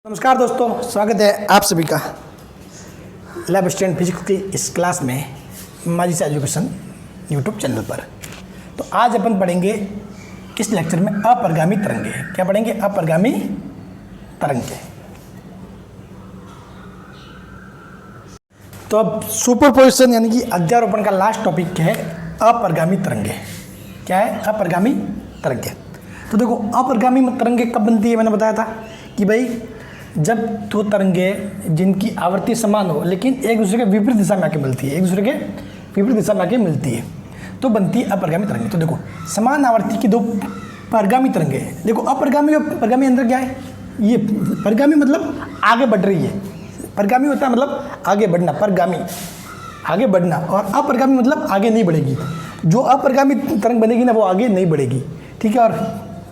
नमस्कार दोस्तों, स्वागत है आप सभी का लैब स्टूडेंट फिजिक्स की इस क्लास में माजिद एजुकेशन यूट्यूब चैनल पर। तो आज अपन पढ़ेंगे इस लेक्चर में अपरिगामी तरंगे। क्या पढ़ेंगे? अपरिगामी तरंगे। तो अब सुपरपोजिशन यानी कि अध्यारोपण का लास्ट टॉपिक क्या है? अपरिगामी तरंगे। क्या है? अपरिगामी तरंगे। तो देखो, अपरिगामी तरंगे कब बनती है? मैंने बताया था कि भाई जब दो तरंगे जिनकी आवृत्ति समान हो लेकिन एक दूसरे के विपरीत दिशा में आके मिलती है, एक दूसरे के विपरीत दिशा में आके मिलती है तो बनती है अपरिगामी तरंगे। तो देखो, समान आवृत्ति की दो परिगामी तरंगे। देखो, अपरिगामी और परिगामी अंदर क्या है? ये परिगामी मतलब आगे बढ़ रही है, परिगामी होता है मतलब आगे बढ़ना, परिगामी आगे बढ़ना, और अपरिगामी मतलब आगे नहीं बढ़ेगी। जो अपरिगामी तरंग बनेगी ना वो आगे नहीं बढ़ेगी, ठीक है। और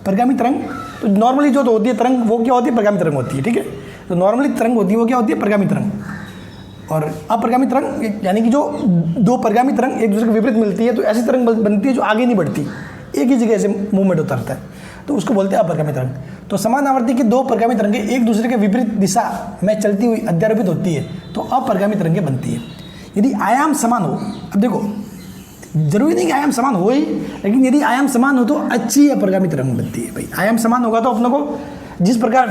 परिगामी तरंग तो नॉर्मली जो तो होती है तरंग वो क्या होती है? परिगामी तरंग होती है, ठीक है। तो नॉर्मली तरंग होती है वो क्या होती है? परिगामी तरंग। और अपरिगामी तरंग यानी कि जो दो परिगामी तरंग एक दूसरे के विपरीत मिलती है तो ऐसी तरंग बनती है जो आगे नहीं बढ़ती, एक ही जगह से मूवमेंट होता रहता है, तो उसको बोलते हैं अपरिगामी तरंग। तो समान आवृत्ति की दो परिगामी तरंगें एक दूसरे के विपरीत दिशा में चलती हुई अध्यारोपित होती है तो अपरिगामी तरंगें बनती है। यदि आयाम समान हो, अब देखो जरूरी नहीं कि आयाम समान हो ही, लेकिन यदि आयाम समान हो तो अच्छी अपरिगामी तरंग बनती है। भाई आयाम समान होगा तो अपनों को जिस प्रकार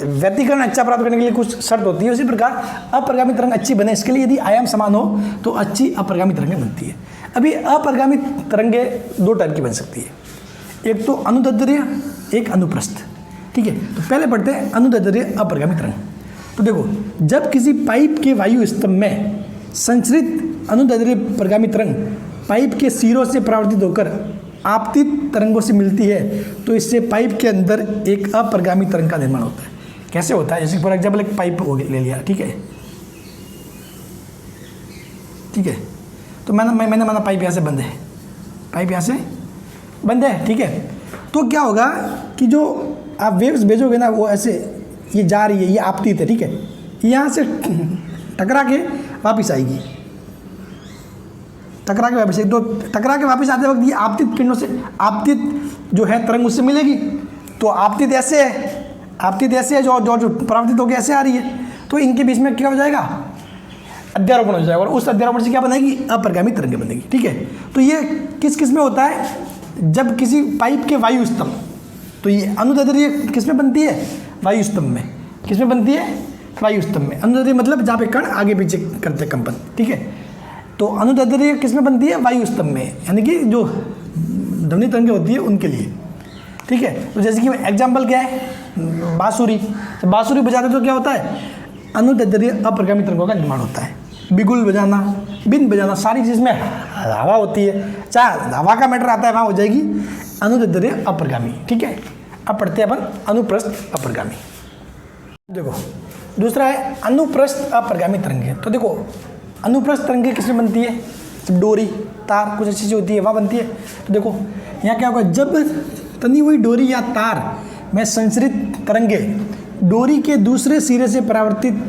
व्यतिकरण अच्छा प्राप्त करने के लिए कुछ शर्त होती है, उसी प्रकार अपरिगामी तरंग अच्छी बने इसके लिए यदि आयाम समान हो तो अच्छी अपरिगामी तरंगें बनती है। अभी अपरिगामी तरंगें दो टाइप की बन सकती है, एक तो अनुदैर्ध्य, एक अनुप्रस्थ, ठीक है। तो पहले पढ़ते हैं अनुदैर्ध्य अपरिगामी तरंग। तो देखो, जब किसी पाइप के वायु स्तंभ में संचरित अनुदैर्ध्य परिगामी तरंग पाइप के सिरों से परावर्तित होकर आपतित तरंगों से मिलती है तो इससे पाइप के अंदर एक अपरिगामी तरंग का निर्माण होता है। कैसे होता है? जैसे फॉर एग्जाम्पल एक पाइप ले लिया, ठीक है, ठीक है। तो मैंने माना पाइप यहाँ से बंद है, पाइप यहाँ से बंद है, ठीक है। तो क्या होगा कि जो आप वेव्स भेजोगे ना वो ऐसे ये जा रही है, ये आपतित है, ठीक है, यहाँ से टकरा के वापिस आएगी, टकरा के वापस, एक दो टकरा के वापस आते वक्त ये आपतित किरणों से आपतित जो है तरंग उससे मिलेगी। तो आपतित ऐसे है जो परावर्तित होकर ऐसे आ रही है, तो इनके बीच में क्या हो जाएगा? अध्यारोपण हो जाएगा, और उस अध्यारोपण से क्या बनेगी? अपरिगामी तरंगें बनेगी, ठीक है। तो ये किस में होता है? जब किसी पाइप के वायु स्तंभ, तो ये अनुदैर्ध्य किस में बनती है? वायु स्तंभ में। किस में बनती है? वायु स्तंभ में। अनुदैर्ध्य मतलब जहाँ पे कण आगे पीछे करते कंपन, ठीक है। तो अनुदैर्ध्य किस में बनती है? वायु स्तंभ में, यानी कि जो ध्वनि तरंगें होती है उनके लिए, ठीक है। तो जैसे कि एग्जाम्पल क्या है? बांसुरी। तो बांसुरी बजाते तो क्या होता है? अनुदैर्ध्य अपरिगामी तरंगों का निर्माण होता है। बिगुल बजाना, बिन बजाना, सारी चीज़ में हवा होती है, चाहे हवा का मैटर आता है वहाँ हो जाएगी अनुदैर्ध्य अपरिगामी, ठीक है। अब पढ़ते हैं अपन अनुप्रस्थ अपरिगामी। देखो, दूसरा है अनुप्रस्थ अपरिगामी तरंगें। तो देखो, अनुप्रस्थ तरंगें किसमें बनती है? जब डोरी, तार, कुछ ऐसी चीज़ होती है वहाँ बनती है। तो देखो यहाँ क्या होगा? जब तनी हुई डोरी या तार में संचरित तरंगें डोरी के दूसरे सिरे से परावर्तित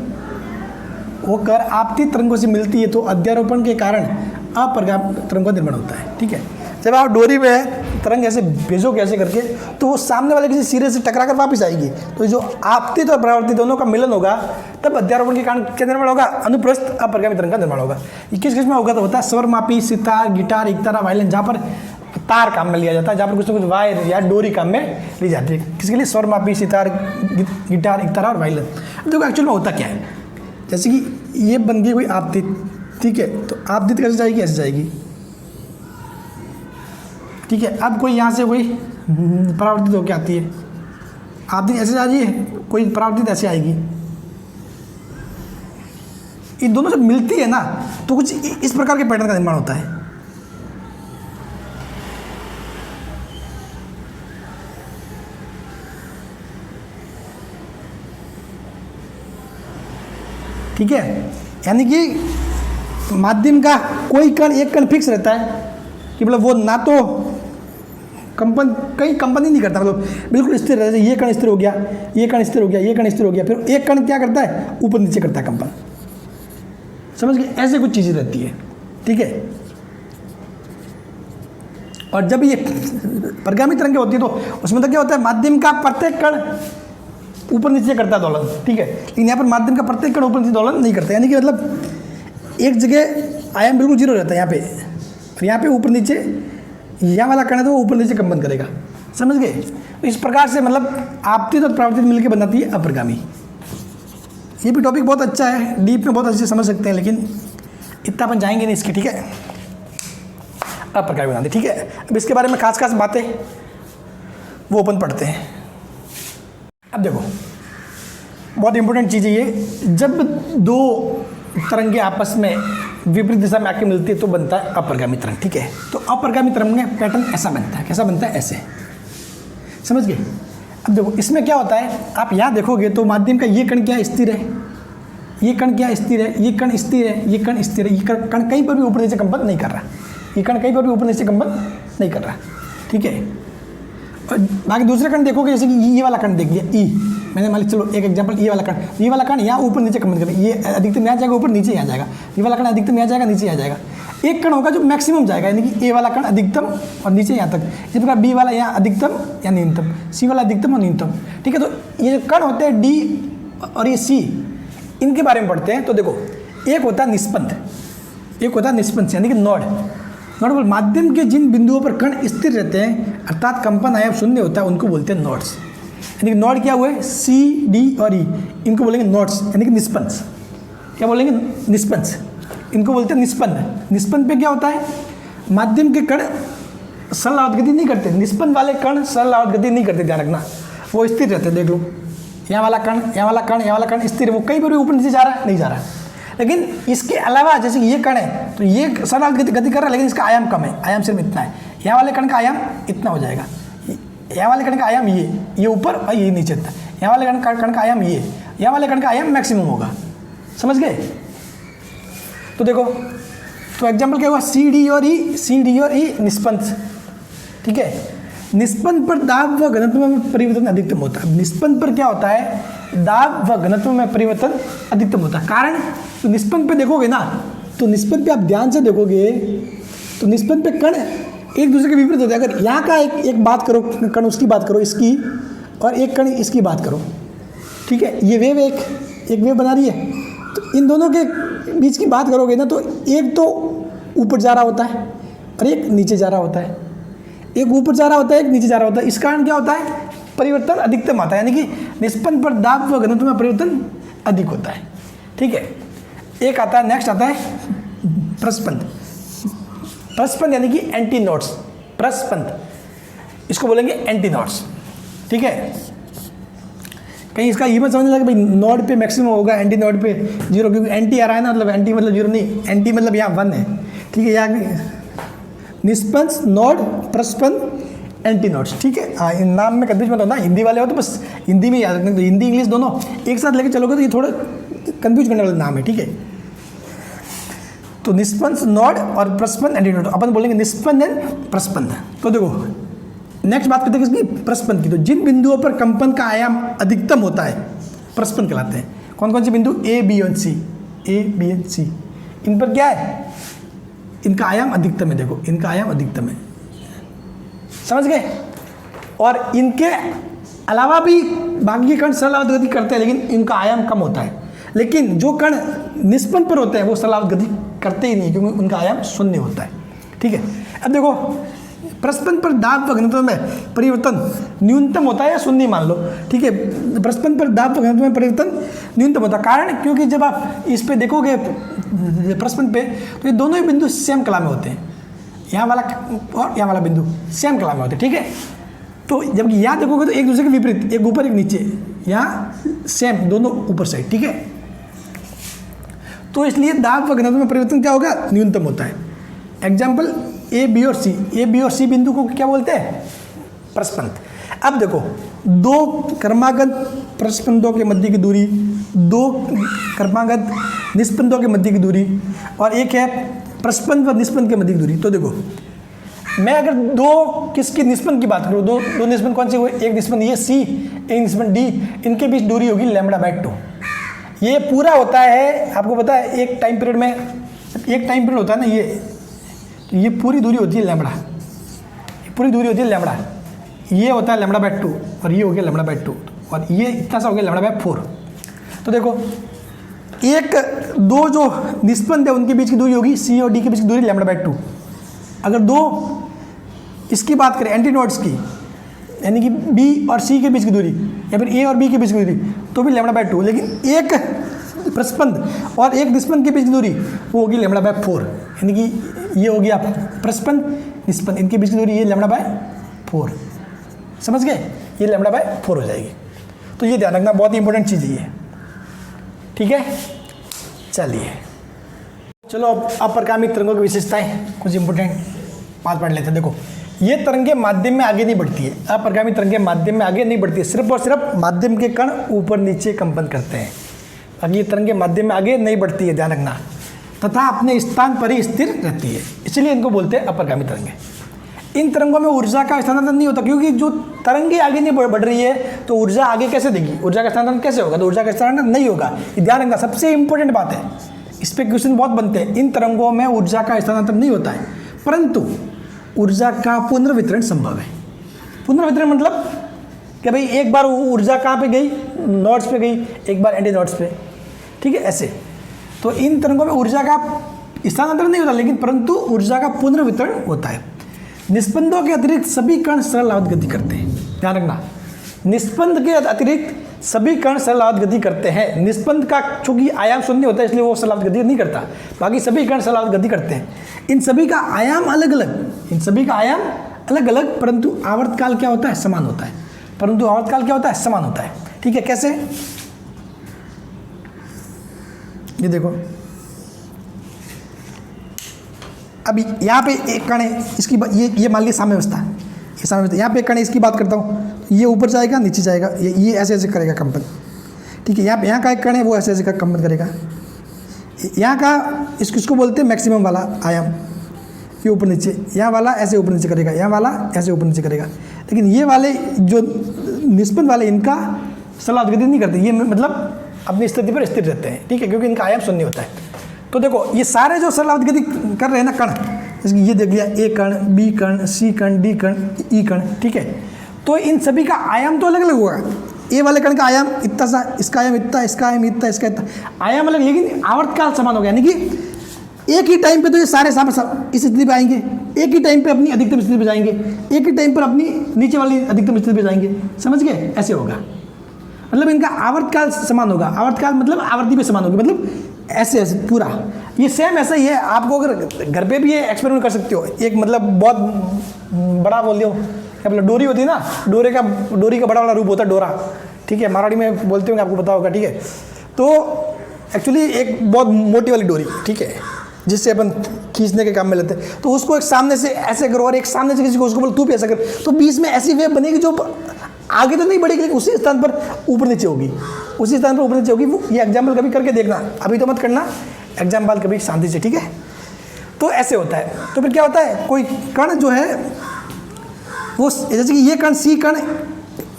होकर आपतित तरंगों से मिलती है तो अध्यारोपण के कारण अपरिगामी तरंगों का निर्माण होता है, ठीक है। जब आप डोरी में तरंग ऐसे भेजोगे ऐसे करके तो वो सामने वाले किसी सिरे से टकरा कर वापस आएगी, तो जो आपतित और परावर्तित दोनों का मिलन होगा तब अध्यारोपण के कारण क्या निर्माण होगा? अनुप्रस्थ अपरिगामी तरंग का निर्माण होगा। ये किस में होगा? तो होता है स्वरमापी, सितार, गिटार, एकतारा, वायलिन, जहाँ पर तार काम में लिया जाता है, जहाँ पर कुछ ना कुछ वायर या डोरी काम में ली जाती है। किसके लिए? स्वरमापी, सितार, गिटार, एकतारा और वायलिन। देखो एक्चुअल में होता क्या है? जैसे कि ये बन गई कोई आपतित, ठीक है, तो आपतित कैसे जाएगी? ऐसे जाएगी, ठीक है। अब कोई यहाँ से कोई परावर्तित होकर आती है, आपतित ऐसे जा रही है, कोई परावर्तित ऐसे आएगी। ये दोनों जब मिलती है ना तो कुछ इस प्रकार के पैटर्न का निर्माण होता है। ठीक है, यानी कि माध्यम का कोई कण, एक कण फिक्स रहता है कि मतलब वो ना तो कहीं कंपन ही नहीं करता, मतलब बिल्कुल स्थिर रहता है। ये कण स्थिर हो गया, ये कण स्थिर हो गया, ये कण स्थिर हो गया, फिर एक कण क्या करता है? ऊपर नीचे करता है कंपन, समझ गए? ऐसे कुछ चीज़ें रहती है, ठीक है। और जब ये परिगामी तरंगें होती है तो उसमें तो क्या होता है? माध्यम का प्रत्येक कण ऊपर नीचे करता है दोलन, ठीक है। लेकिन यहाँ पर माध्यम का प्रत्येक कण ऊपर नीचे दोलन नहीं करता, यानी कि मतलब एक जगह आयाम बिल्कुल जीरो रहता है यहाँ पे, और यहाँ पे ऊपर नीचे यहाँ वाला कण है तो वो ऊपर नीचे कंपन करेगा, समझ गए। तो इस प्रकार से मतलब आपतित और परावर्तित मिलकर बनाती है अपरगामी। ये भी टॉपिक बहुत अच्छा है, डीप में बहुत अच्छे से समझ सकते हैं, लेकिन इतना अपन जाएंगे नहीं इसके, ठीक है। अपरगामी बनाती, ठीक है। अब इसके बारे में खास खास बातें वो अपन पढ़ते हैं। अब देखो बहुत इंपॉर्टेंट चीज़ है ये, जब दो तरंगे आपस में विपरीत दिशा में आके मिलती है तो बनता है अपरगामी तरंग, ठीक है। तो अपरगामी तरंग में पैटर्न ऐसा बनता है, कैसा बनता है, ऐसे, समझ गए। अब देखो इसमें क्या होता है, आप यहाँ देखोगे तो माध्यम का ये कण क्या स्थिर है, ये कण क्या स्थिर है, ये कण स्थिर है, ये कण स्थिर है, ये कण कहीं पर भी ऊपर नीचे कंपन नहीं कर रहा, ये कण कहीं पर भी ऊपर नीचे कंपन नहीं कर रहा, ठीक है। और बाकी दूसरे कण देखोगे, जैसे कि ये वाला कण देखिए ई, मैंने मान लिया, चलो एक एग्जांपल, ये वाला कण यहाँ ऊपर नीचे कंपन करेगा, ये अधिकतम यहाँ जाएगा, ऊपर नीचे यहाँ जाएगा, ये वाला कण अधिकतम यहाँ जाएगा, नीचे यहाँ जाएगा। एक कण होगा जो मैक्सिमम जाएगा, यानी कि ए वाला कण अधिकतम और नीचे यहाँ तक, इसी प्रकार बी वाला यहाँ अधिकतम या न्यूनतम, सी वाला अधिकतम और न्यूनतम, ठीक है। तो ये जो कण होते हैं डी और ये सी, इनके बारे में पढ़ते हैं। तो देखो एक होता है निष्पन्द, एक होता है निष्पन्द यानी कि नोड। नोड माध्यम के जिन बिंदुओं पर कण स्थिर रहते हैं अर्थात कंपन आयाम शून्य होता है, उनको बोलते हैं नोड्स। यानी कि नोड क्या हुए, सी डी और ई, इनको बोलेंगे नोड्स, यानी कि निष्पन्द। क्या बोलेंगे, निष्पन्द, इनको बोलते हैं निष्पन्द। निष्पन्द पे क्या होता है, माध्यम के कण सरल आवत गति नहीं करते, निष्पन्द वाले कण सरल आवत गति नहीं करते, ध्यान रखना, वो स्थिर रहते। देख लो यहाँ वाला कण, यहाँ वाला कण, यहाँ वाला कण स्थिर है, वो कहीं पर भी ऊपर नीचे जा रहा है, नहीं जा रहा है। लेकिन इसके अलावा जैसे ये कण है तो ये सरल गति कर रहा है, लेकिन इसका आयाम कम है, आयाम सिर्फ इतना है। यहाँ वाले कण का आयाम इतना हो जाएगा, यहाँ वाले कण का आयाम ये ऊपर और ये नीचे था, यहाँ वाले कण का आयाम ये, यहाँ वाले कण का आयाम मैक्सिमम होगा, समझ गए। तो देखो, तो एग्जाम्पल क्या हुआ, सी डी और ई निष्पन्द, ठीक है। निष्पन्द पर दाब व घनत्व में परिवर्तन अधिकतम होता है। निष्पन्द पर क्या होता है, दाब व घनत्व में परिवर्तन अधिकतम होता है। कारण, तो निष्पन्द पे देखोगे ना, तो निष्पन्द पे आप ध्यान से देखोगे तो निष्पन्द पे कण एक दूसरे के विपरीत होते हैं। अगर यहाँ का एक बात करो, कण उसकी बात करो इसकी, और एक कण इसकी बात करो, ठीक है। ये वेव एक वेव बना रही है, तो इन दोनों के बीच की बात करोगे ना, तो एक तो ऊपर जा रहा होता है और एक नीचे जा रहा होता है, एक ऊपर जा रहा होता है, एक नीचे जा रहा होता है। इस कारण क्या होता है, परिवर्तन अधिकतम आता है, यानी कि निष्पन्द पर दाब व घनत्व में परिवर्तन अधिक होता है, ठीक है। एक आता है, नेक्स्ट आता है प्रस्पंद। प्रस्पंद यानी कि एंटी नोड्स, प्रस्पंद, इसको बोलेंगे एंटी नोड्स, ठीक है। कहीं इसका ये मत समझने लगे भाई नोड पे मैक्सिमम होगा, एंटी नोड पे जीरो, क्योंकि एंटी आ रहा है ना, मतलब एंटी मतलब जीरो नहीं, एंटी मतलब यहाँ 1 है, ठीक है। यहाँ निष्पन्द, नोड, प्रस्पंद, एंटी नोड्स, ठीक है। हाँ, इन नाम में कंफ्यूज मत होना, हिंदी वाले हो तो बस हिंदी में याद रखना, तो हिंदी इंग्लिश दोनों एक साथ लेके चलोगे तो ये थोड़ा कंफ्यूज करने वाला नाम है, ठीक है। तो निष्पन्द, नोड और प्रस्पंद, एंटी नोड, अपन बोलेंगे निष्पन्द एंड प्रस्पंद। तो देखो नेक्स्ट बात करते हैं किसकी, प्रस्पंद की। तो जिन बिंदुओं पर कंपन का आयाम अधिकतम होता है प्रस्पंद कहलाते हैं। कौन कौन से बिंदु, ए बी और सी, ए बी एंड सी, इन पर क्या है, इनका आयाम अधिकतम है। देखो इनका आयाम अधिकतम है, समझ गए। और इनके अलावा भी बाकी के कण सरल आवत गति करते हैं, लेकिन इनका आयाम कम होता है। लेकिन जो कण निष्पन्न पर होते हैं वो सरल आवत गति करते ही नहीं, क्योंकि उनका आयाम शून्य होता है, ठीक है। अब देखो प्रस्पंद पर दाब व घनत्व में परिवर्तन न्यूनतम होता है या शून्य मान लो, ठीक है। प्रस्पंद पर दाब व घनत्व में परिवर्तन न्यूनतम होता है। कारण, क्योंकि जब आप इस पे देखोगे प्रस्पंद पे, तो ये दोनों ही बिंदु सेम कला में होते हैं, यहाँ वाला और यहाँ वाला बिंदु सेम कला में होते हैं, ठीक है। तो जबकि यहाँ देखोगे तो एक दूसरे के विपरीत, एक ऊपर एक नीचे, यहाँ सेम दोनों ऊपर साइड, ठीक है। तो इसलिए दाब व घनत्व में परिवर्तन क्या होगा, न्यूनतम होता है। एग्जाम्पल ए बी और सी, ए बी और सी बिंदु को क्या बोलते हैं, प्रस्पंद। अब देखो दो क्रमागत प्रस्पंदों के मध्य की दूरी, दो क्रमागत निष्पंदों के मध्य की दूरी, और एक है प्रस्पंद व निष्पंद के मध्य की दूरी। तो देखो मैं अगर दो किसकी निष्पंद की बात करूँ, दो निष्पंद कौन से हुए, एक निष्पंद ये सी, एक निष्पंद डी, इनके बीच दूरी होगी λ/2। ये पूरा होता है, आपको पता है एक टाइम पीरियड में, एक टाइम पीरियड होता है ना ये पूरी दूरी होती है लैम्बडा, पूरी दूरी होती है लैम्बडा, ये होता है λ/2 और ये हो गया λ/2। और ये इतना सा हो गया λ/4। तो देखो एक दो जो निष्पन्द है उनके बीच की दूरी होगी C और D के बीच की दूरी λ/2। अगर दो इसकी बात करें एंटीनोड्स की, यानी कि B और C के बीच की दूरी या फिर A और B के बीच की दूरी, तो भी λ/2। लेकिन एक प्रस्पंद और एक निष्पन्द के बीच की दूरी वो होगी λ/4, यानी कि ये होगी आप प्रस्पंद निष्पन्द, इनके बीच की दूरी ये λ/4। समझ गए, ये λ/4 हो जाएगी। तो ये ध्यान रखना, बहुत ही इंपॉर्टेंट चीज़ है ये, ठीक है। चलिए चलो अब अपरगामी तरंगों की विशेषताएं कुछ इंपॉर्टेंट बात पढ़ लेते हैं। देखो ये तरंगे माध्यम में आगे नहीं बढ़ती है, अपरगामी तरंगे माध्यम में आगे नहीं बढ़ती है, सिर्फ और सिर्फ माध्यम के कण ऊपर नीचे कंपन करते हैं। अब ये तरंगे माध्यम में आगे नहीं बढ़ती है, ध्यान रखना, तथा अपने स्थान पर ही स्थिर रहती है, इसलिए इनको बोलते हैं अपरगामी तरंगे। इन तरंगों में ऊर्जा का स्थानांतरण नहीं होता, क्योंकि जो तरंगे आगे नहीं बढ़ रही है तो ऊर्जा आगे कैसे देगी, ऊर्जा का स्थानांतरण कैसे होगा, तो ऊर्जा का स्थानांतरण नहीं होगा। ये ध्यान रखना, सबसे इंपॉर्टेंट बात है, इस पर क्वेश्चन बहुत बनते हैं। इन तरंगों में ऊर्जा का स्थानांतरण नहीं होता है, परंतु ऊर्जा का पुनर्वितरण संभव है। पुनर्वितरण मतलब कि भाई एक बार ऊर्जा कहाँ पे गई, नोड्स पे गई, एक बार एंटी नोड्स पे, ठीक है, ऐसे। तो इन तरंगों में ऊर्जा का स्थानांतरण नहीं होता, लेकिन परंतु ऊर्जा का पुनर्वितरण होता है। निष्पंदों के अतिरिक्त सभी कण सरल आवृत्त गति करते हैं, ध्यान रखना, निष्पंद के अतिरिक्त सभी कण सरल आवृत्त गति करते हैं। निष्पंद का चूंकि आयाम शून्य होता है इसलिए वो सरल आवृत्त गति नहीं करता, बाकी सभी कण सरल आवृत्त गति करते हैं। इन सभी का आयाम अलग अलग, इन सभी का आयाम अलग अलग, परंतु आवर्तकाल क्या होता है, समान होता है। परंतु आवर्तकाल क्या होता है, समान होता है, ठीक है। कैसे, ये देखो अभी यहाँ पे एक कण है, इसकी ये मान लीजिए साम्यावस्था, ये साम्यावस्था, यहाँ पे एक कण है, इसकी बात करता हूँ, ये ऊपर जाएगा नीचे जाएगा, ये ऐसे ऐसे करेगा कंपन, ठीक है। यहाँ का एक कण है वो ऐसे ऐसे का कंपन करेगा। यहाँ का इसको बोलते हैं मैक्सिमम वाला आयाम, ये ऊपर नीचे, यहाँ वाला ऐसे ऊपर नीचे करेगा, यहाँ वाला ऐसे ऊपर नीचे करेगा। लेकिन ये वाले जो निष्पन्द वाले इनका सरल आवृत्त गति नहीं करते, ये मतलब अपनी स्थिति पर स्थिर रहते हैं, ठीक है, क्योंकि इनका आयाम शून्य होता है। तो देखो ये सारे जो सरल आवृत्त गति कर रहे हैं ना कण, जैसे ये देख लिया, ए कण, बी कण, सी कण, डी कण, ई कण, ठीक है। तो इन सभी का आयाम तो अलग अलग होगा। ए वाले कण का आयाम इतना सा, इसका आयाम इतना, इसका आयाम इतना, इसका इतना, आयाम अलग, लेकिन आवर्तकाल समान हो गया, यानी कि एक ही टाइम पे तो ये सारे इस स्थिति पे आएंगे, एक ही टाइम पे अपनी अधिकतम स्थिति पे जाएंगे, एक ही टाइम पर अपनी नीचे वाली अधिकतम स्थिति पे जाएंगे, समझ गए, ऐसे होगा। मतलब इनका आवर्तकाल समान होगा, आवर्तकाल मतलब आवर्ती पे समान होगी, मतलब ऐसे ऐसे पूरा ये सेम ऐसा ही है। आपको अगर घर पे भी ये एक्सपेरिमेंट कर सकते हो, एक मतलब बहुत बड़ा बोल दो, क्या मतलब डोरी होती है ना, डोरी का बड़ा वाला रूप होता है डोरा, ठीक है, मराठी में बोलते होंगे, आपको पता होगा, ठीक है। तो एक्चुअली एक बहुत मोटी वाली डोरी, ठीक है, जिससे अपन खींचने के काम में लेते हैं, तो उसको एक सामने से ऐसे करो और एक सामने से किसी को उसको बोलो तू भी ऐसा कर, तो बीच में ऐसी वेव बनेगी जो आगे तो नहीं बढ़ेगी, लेकिन उसी स्थान पर ऊपर नीचे होगी, उसी स्थान पर ऊपर नीचे होगी। वो ये एग्जाम्पल कभी करके देखना, अभी तो मत करना, एग्जाम्पल कभी शांति से, ठीक है। तो ऐसे होता है। तो फिर क्या होता है, कोई कण जो है वो जैसे कि ये कण सी कण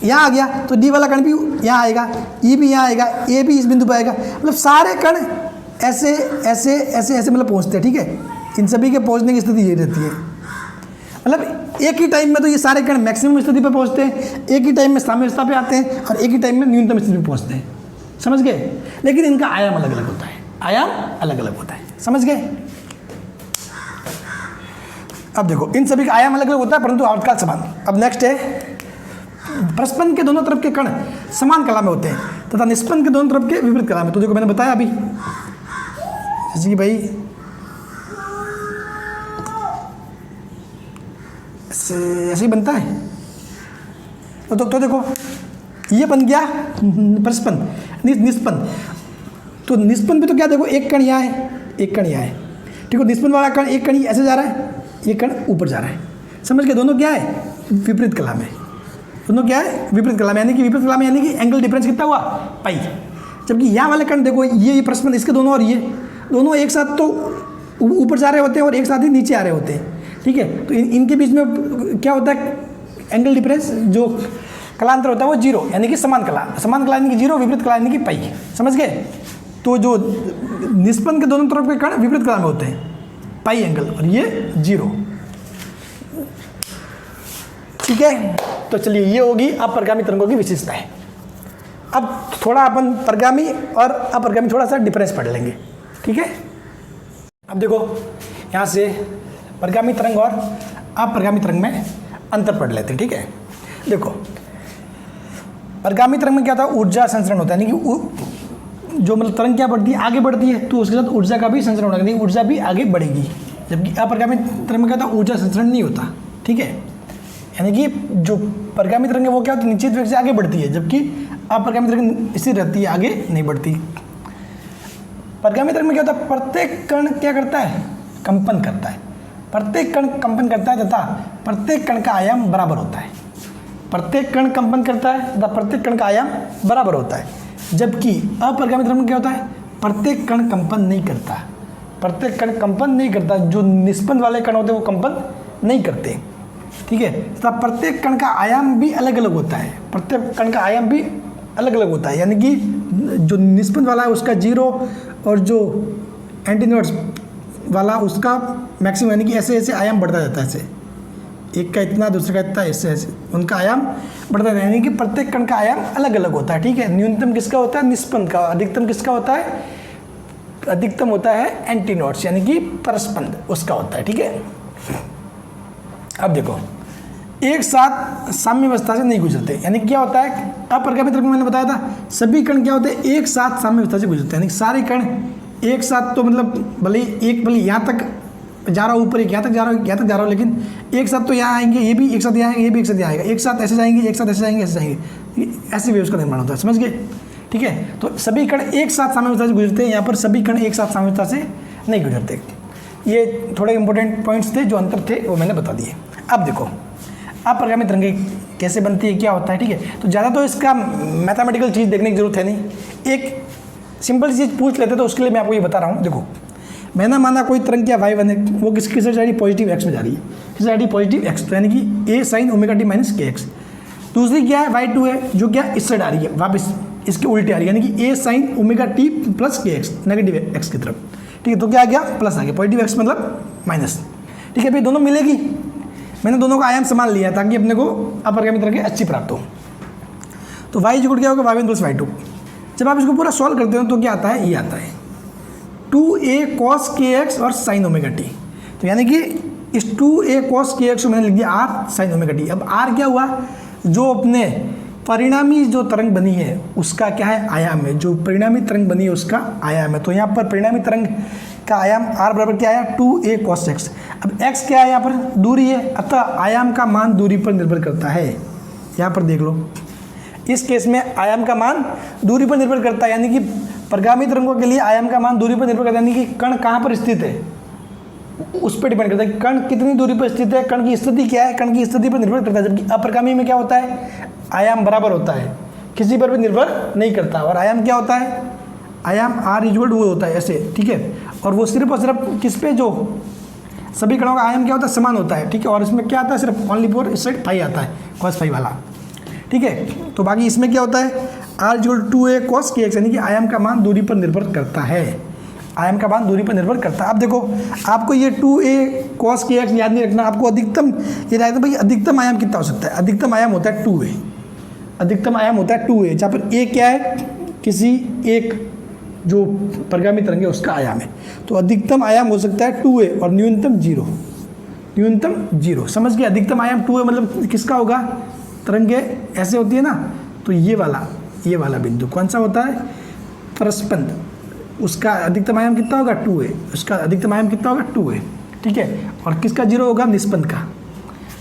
यहाँ आ गया, तो डी वाला कण भी यहाँ आएगा, ई भी यहाँ आएगा, ए भी इस बिंदु पर आएगा, मतलब सारे कण ऐसे ऐसे ऐसे ऐसे मतलब पहुँचते हैं, ठीक है। इन सभी के पहुँचने की स्थिति ये रहती है, मतलब एक ही टाइम में तो ये सारे कण मैक्सिमम स्थिति पे पहुंचते हैं, एक ही टाइम में साम्यावस्था पे आते हैं और एक ही टाइम में न्यूनतम स्थिति पे पहुंचते हैं, समझ गए। लेकिन इनका आयाम अलग अलग होता है, आयाम अलग अलग होता है, समझ गए। अब देखो इन सभी का आयाम अलग अलग होता है, परंतु आवर्तकाल समान। अब नेक्स्ट है, प्रस्पंद के दोनों तरफ के कण समान कला में होते हैं तथा निष्पंद के दोनों तरफ के विपरीत कला में। तो देखो मैंने बताया अभी, जैसे कि भाई ऐसे ही बनता है। तो देखो ये बन गया प्रस्पंद, निष्पंद। तो निष्पंद पे तो क्या, देखो एक कण यहाँ है, एक कण यहाँ है, ठीक है। निष्पंद वाला कण, एक कण ऐसे जा रहा है, एक कण ऊपर जा रहा है, समझ के। दोनों क्या है, विपरीत कला में, दोनों क्या है, विपरीत कला में, यानी कि विपरीत कला में, यानी कि एंगल डिफरेंस कितना हुआ, पाई। जबकि यहाँ वाले कण देखो, ये प्रस्पंद, इसके दोनों और ये दोनों एक साथ तो ऊपर जा रहे होते हैं और एक साथ ही नीचे आ रहे होते हैं, ठीक है। तो इनके बीच में क्या होता है, एंगल डिफरेंस, जो कलांतर होता है वो जीरो, यानी कि समान कला यानी कि जीरो, विपरीत कला यानी कि पाई, समझ गए। तो जो निष्पंद के दोनों तरफ के कण विपरीत कला में होते हैं, पाई एंगल, और ये जीरो, ठीक है। तो चलिए ये होगी अपरिगामी तरंगों की विशेषताएं। अब थोड़ा अपन परगामी और अपरगामी थोड़ा सा डिफरेंस पढ़ लेंगे, ठीक है। अब देखो यहाँ से परगामी तरंग और अपरगामी तरंग में अंतर पढ़ लेते हैं, ठीक है। देखो परगामी तरंग में क्या होता है, ऊर्जा संचरण होता है, यानी कि जो मतलब तरंग क्या बढ़ती है, आगे बढ़ती है, तो उसके साथ ऊर्जा का भी संचरण होगा, यानी ऊर्जा भी आगे बढ़ेगी। जबकि अपरगामी तरंग में क्या होता है, ऊर्जा संचरण नहीं होता, ठीक है। यानी कि जो परगामी तरंग है वो क्या होती है, निश्चित वेग से आगे बढ़ती है, जबकि अपरगामी तरंग स्थिर रहती है, आगे नहीं बढ़ती। परगामी तरंग में क्या होता है, प्रत्येक कण क्या करता है, कंपन करता है। प्रत्येक कण कंपन करता है तथा प्रत्येक कण का आयाम बराबर होता है। प्रत्येक कण कंपन करता है तथा प्रत्येक कण का आयाम बराबर होता है। जबकि अपरगामी तरंग में क्या होता है, प्रत्येक कण कंपन नहीं करता। प्रत्येक कण कंपन नहीं करता, जो निस्पंद वाले कण होते हैं वो कंपन नहीं करते, ठीक है। तथा प्रत्येक कण का आयाम भी अलग अलग होता है। प्रत्येक कण का आयाम भी अलग अलग होता है, यानी कि जो निस्पंद वाला है उसका 0 और जो एंटीनोड्स वाला उसका मैक्सिमम, यानी कि ऐसे ऐसे आयाम बढ़ता जाता है। ऐसे एक का इतना, दूसरे का इतना, ऐसे ऐसे उनका आयाम बढ़ता जाता है, यानी कि प्रत्येक कण का आयाम अलग अलग होता है, ठीक है। न्यूनतम किसका होता है, निस्पंद का। अधिकतम किसका होता है, अधिकतम होता है एंटीनोड्स यानी कि परस्पंद उसका होता है, ठीक है। अब देखो एक साथ साम्य अवस्था से नहीं गुजरते, यानी क्या होता है, अपरगामी तरंग में मैंने बताया था सभी कण क्या होते हैं, एक साथ साम्य अवस्था से गुजरते हैं, यानी सारे कण एक साथ, तो मतलब भले यहाँ तक जा रहा हूँ, ऊपर एक यहाँ तक जा रहा हूँ, यहाँ तक जा रहा हूँ, लेकिन एक साथ तो यहाँ आएंगे, ये भी एक साथ यहाँ आएंगे, ये भी एक साथ यहाँ आएगा, एक साथ ऐसे जाएंगे, एक साथ ऐसे जाएंगे, ऐसे जाएंगे, ऐसे वेव्स का निर्माण होता है, समझ गए, ठीक है। तो सभी कण एक साथ साम्य अवस्था से गुजरते हैं, यहाँ पर सभी कण एक साथ साम्य अवस्था से नहीं गुजरते। ये थोड़े इंपॉर्टेंट पॉइंट्स थे, जो अंतर थे वो मैंने बता दिए। अब देखो अपरगामी तरंगें कैसे बनती है, क्या होता है, ठीक है। तो ज़्यादा तो इसका मैथमेटिकल चीज़ देखने की जरूरत है नहीं, एक सिंपल चीज़ पूछ लेते तो उसके लिए मैं आपको ये बता रहा हूँ। देखो मैंने माना कोई तरंग क्या y1 है, वो किसकी साइड जा रही है, पॉजिटिव x में जा रही है, किस साइड पॉजिटिव x, तो यानी कि a sin omega t minus के एक्स। दूसरी क्या है y2 है, जो क्या इस साइड आ रही है, वापस इसके उल्टे आ रही है, यानी कि a sin omega t plus के एक्स, नेगेटिव x की तरफ, ठीक है। तो क्या आ गया, प्लस आ गया, पॉजिटिव x मतलब माइनस, ठीक है। भाई दोनों मिलेगी, मैंने दोनों का आयाम समान लिया ताकि अपने को अपरगामी तरंगें अच्छी प्राप्त हो। तो y इक्वल क्या होगा, y1 प्लस y2। जब आप इसको पूरा सॉल्व करते हो तो क्या आता है, ये आता है 2a cos kx और sin ओमेगा t। तो यानी कि इस 2a cos kx को मैंने लिख दिया r sin ओमेगा t। अब r क्या हुआ, जो अपने परिणामी जो तरंग बनी है उसका क्या है, आयाम है, जो परिणामी तरंग बनी है उसका आयाम है। तो यहाँ पर परिणामी तरंग का आयाम r बराबर क्या आया, 2a cos x। अब x क्या है, यहाँ पर दूरी है, अतः आयाम का मान दूरी पर निर्भर करता है। यहाँ पर देख लो, इस केस में आयाम का मान दूरी पर निर्भर करता है, यानी कि परगामी तरंगों के लिए आयाम का मान दूरी पर निर्भर करता है, यानी कि कण कहाँ पर स्थित है उस पर डिपेंड करता है कि कण कितनी दूरी पर स्थित है, कण की स्थिति क्या है, कण की स्थिति पर निर्भर करता है। जबकि अपरगामी में क्या होता है, आयाम बराबर होता है, किसी पर भी निर्भर नहीं करता। और आयाम क्या होता है, आयाम r इक्वल टू वो होता है ऐसे, ठीक है। और वो सिर्फ और सिर्फ किस पे, जो सभी कणों का आयाम क्या होता है, समान होता है, ठीक है। और इसमें क्या आता है, सिर्फ ओनली फॉर इस साइड फाई आता है, कॉस फाई वाला, ठीक है। तो बाकी इसमें क्या होता है, r equal to 2a cos kx, यानी कि आयाम का मान दूरी पर निर्भर करता है, आयाम का मान दूरी पर निर्भर करता है। अब देखो आपको ये 2a cos kx याद नहीं रखना, आपको अधिकतम ये याद है भाई, अधिकतम आयाम कितना हो सकता है, अधिकतम आयाम होता है 2a, अधिकतम आयाम होता है 2a, जहाँ पर a क्या है, किसी एक जो परगामी तरंग है उसका आयाम है। तो अधिकतम आयाम हो सकता है 2a और न्यूनतम 0, न्यूनतम 0, समझ गए। अधिकतम आयाम 2a मतलब किसका होगा, तरंगे ऐसे होती है ना, तो ये वाला बिंदु कौन सा होता है, परस्पंद, उसका अधिकतम आयाम कितना होगा 2a, उसका अधिकतम आयाम कितना होगा 2a, ठीक है। और किसका 0 होगा, निस्पंद का,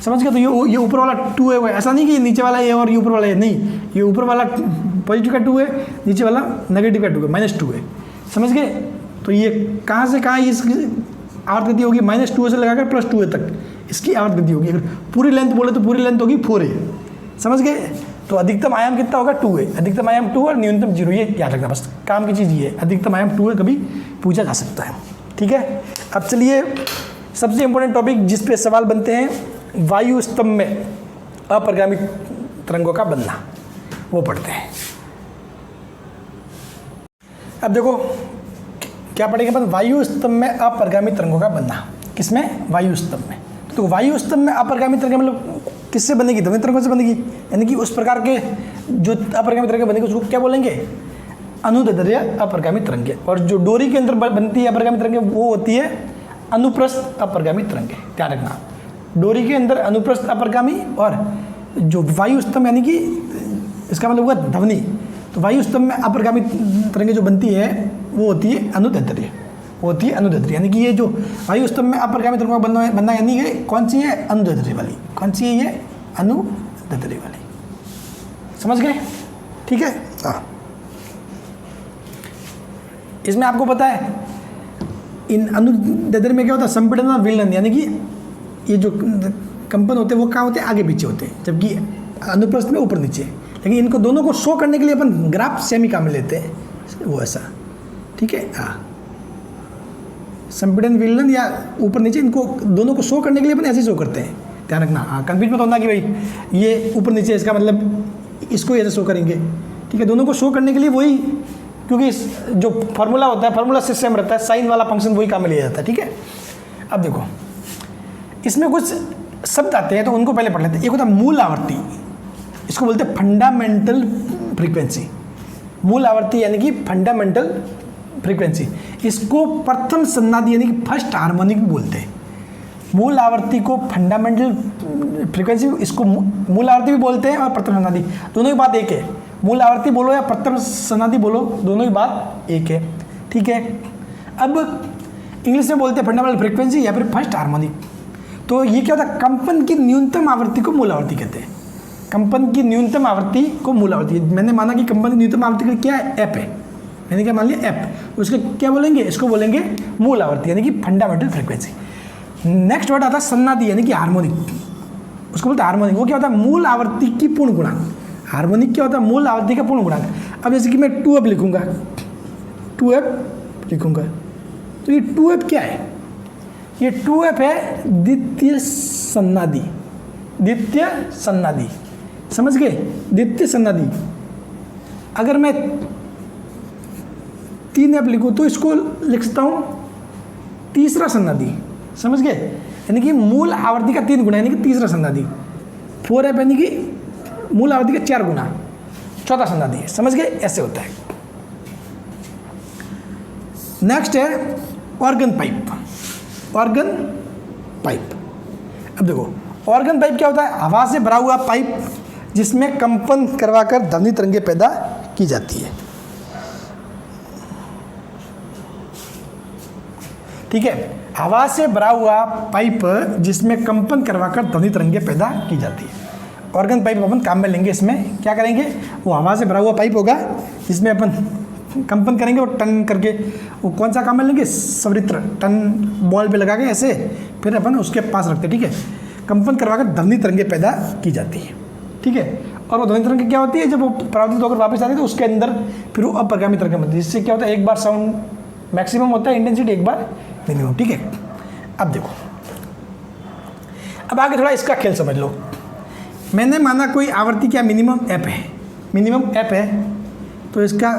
समझ गए। तो ये ऊपर वाला 2a हुआ, ऐसा नहीं कि नीचे वाला ये और ये ऊपर वाला ये, नहीं, ये ऊपर वाला पॉजिटिव का 2 है, नीचे वाला नेगेटिव का 2 है, -2 है, समझ गए। तो ये कहाँ से कहाँ इसकी आवर्त गति होगी, -2 से लगाकर +2a तक इसकी आवर्त गति होगी। अगर पूरी लेंथ बोले तो पूरी लेंथ होगी 4a, समझ गए। तो अधिकतम आयाम कितना होगा 2a, अधिकतम आयाम 2 और न्यूनतम 0, ये याद रखना बस, काम की चीज़ ये है, अधिकतम आयाम 2 कभी पूछा जा सकता है, ठीक है। अब चलिए सबसे इंपॉर्टेंट टॉपिक जिस पे सवाल बनते हैं, वायु स्तंभ में अपरगामी तरंगों का बनना, वो पढ़ते हैं। अब देखो क्या पढ़ेंगे अपन, वायु स्तंभ में अपरगामी तरंगों का बनना, किसमें, वायु स्तंभ में। तो वायु स्तंभ में अपरगामी तरंगें मतलब किससे बनेगी? ध्वनि तरंगों से बनेगी। यानी कि उस प्रकार के जो अपरगामी तरंगें बनेगी उसको क्या बोलेंगे? अनुदैर्ध्य अपरगामी तरंगें। और जो डोरी के अंदर बनती है अपरगामी तरंगें वो होती है अनुप्रस्थ अपरगामी तरंगें। ध्यान रखना, डोरी के अंदर अनुप्रस्थ अपरगामी, और जो वायु स्तंभ यानी कि इसका मतलब हुआ ध्वनि, तो वायु स्तंभ में अपरगामी तरंगें जो बनती है वो होती है अनुदैर्ध्य, होती है अनुदैर्ध्य। यानी कि ये जो वायु स्तंभ में अपरगामी तरंगों का बनना यानी कि कौन सी है? अनुदैर्ध्य वाली। कौन सी है ये? अनुदैर्ध्य वाली। समझ गए? ठीक है। हाँ, इसमें आपको पता है इन अनुदैर्ध्य में क्या होता है? संपीड़न और विलयन, यानी कि ये जो कंपन होते हैं वो क्या होते हैं? आगे पीछे होते हैं, जबकि अनुप्रस्थ में ऊपर नीचे। लेकिन इनको दोनों को शो करने के लिए अपन ग्राफ सेमिका में लेते हैं, वो ऐसा। ठीक है। हाँ, संपीड़न विलयन या ऊपर नीचे, इनको दोनों को शो करने के लिए अपन ऐसे शो करते हैं। ध्यान रखना। हाँ, कंफ्यूज मत होना कि भाई ये ऊपर नीचे इसका मतलब इसको ऐसे शो करेंगे। ठीक है, दोनों को शो करने के लिए वही, क्योंकि जो फॉर्मूला होता है फॉर्मूला से सेम रहता है, साइन वाला फंक्शन वही काम में लिया जाता है। ठीक है। अब देखो इसमें कुछ शब्द आते हैं तो उनको पहले पढ़ लेते हैं। एक होता है मूल आवर्ती, इसको बोलते हैं फंडामेंटल फ्रीक्वेंसी। मूल आवर्ती यानी कि फंडामेंटल फ्रीक्वेंसी, इसको प्रथम सन्नादी यानी कि फर्स्ट हार्मोनिक बोलते हैं। मूल आवर्ती को फंडामेंटल फ्रीक्वेंसी, इसको मूल आवर्ती भी बोलते हैं और प्रथम सन्नादी, दोनों की बात एक है। मूल आवर्ती बोलो या प्रथम सन्नादी बोलो, दोनों की बात एक है। ठीक है। अब इंग्लिश में बोलते हैं फंडामेंटल फ्रीक्वेंसी या फिर फर्स्ट हार्मोनिक। तो ये क्या होता है? कंपन की न्यूनतम आवृत्ति को मूल आवृत्ति कहते हैं। कंपन की न्यूनतम आवृत्ति को मूल आवृत्ति। मैंने माना कि कंपन की न्यूनतम आवृत्ति क्या है? एफ है। मैंने क्या मान लिया? एफ। उसके क्या बोलेंगे? इसको बोलेंगे मूल आवृत्ति यानी कि फंडामेंटल फ्रीक्वेंसी। नेक्स्ट वर्ड आता है सन्नादी यानी कि हार्मोनिक, उसको बोलते हैं हार्मोनिक। वो क्या होता है? मूल आवृत्ति की पूर्ण गुणांक। हार्मोनिक क्या होता है? मूल आवृत्ति का पूर्ण गुणांक। अब जैसे कि मैं 2f लिखूंगा, 2f लिखूंगा, तो ये 2f क्या है? ये 2f है द्वितीय सन्नादी। द्वितीय सन्नादी, समझ गए? द्वितीय सन्नादी। अगर मैं 3f लिखूँ तो इसको लिख सकता हूँ तीसरा सन्नादी, समझ गए? यानी कि मूल आवृत्ति का 3 गुना यानी कि तीसरा सन्नादी। 4f यानी कि मूल आवृत्ति का 4 गुना, चौथा सन्नादी है। समझ गए? ऐसे होता है। नेक्स्ट है ऑर्गन पाइप। ऑर्गन पाइप, अब देखो ऑर्गन पाइप क्या होता है? हवा से भरा हुआ पाइप जिसमें कंपन करवाकर ध्वनि तरंगें पैदा की जाती है। ठीक है, हवा से भरा हुआ पाइप जिसमें कंपन करवाकर ध्वनि तरंगें पैदा की जाती है। ऑर्गन पाइप अपन काम में लेंगे। इसमें क्या करेंगे? वो हवा से भरा हुआ पाइप होगा जिसमें अपन कंपन करेंगे और टन करके, वो कौन सा काम में लेंगे? सवरित्र, टन बॉल पे लगा के ऐसे फिर अपन उसके पास रखते हैं। ठीक है, कंपन करवाकर ध्वनि तरंगें पैदा की जाती है। ठीक है, और वो ध्वनि तरंगें क्या होती है? जब वो परावर्तित होकर वापस आती है तो उसके अंदर फिर वो अपरगामी तरंगें बनती है, जिससे क्या होता है? एक बार साउंड मैक्सिमम होता है इंटेंसिटी, एक बार मिनिमम। ठीक है, अब देखो, अब आगे थोड़ा इसका खेल समझ लो। मैंने माना कोई आवर्ती क्या मिनिमम एफ है, मिनिमम एफ है, तो इसका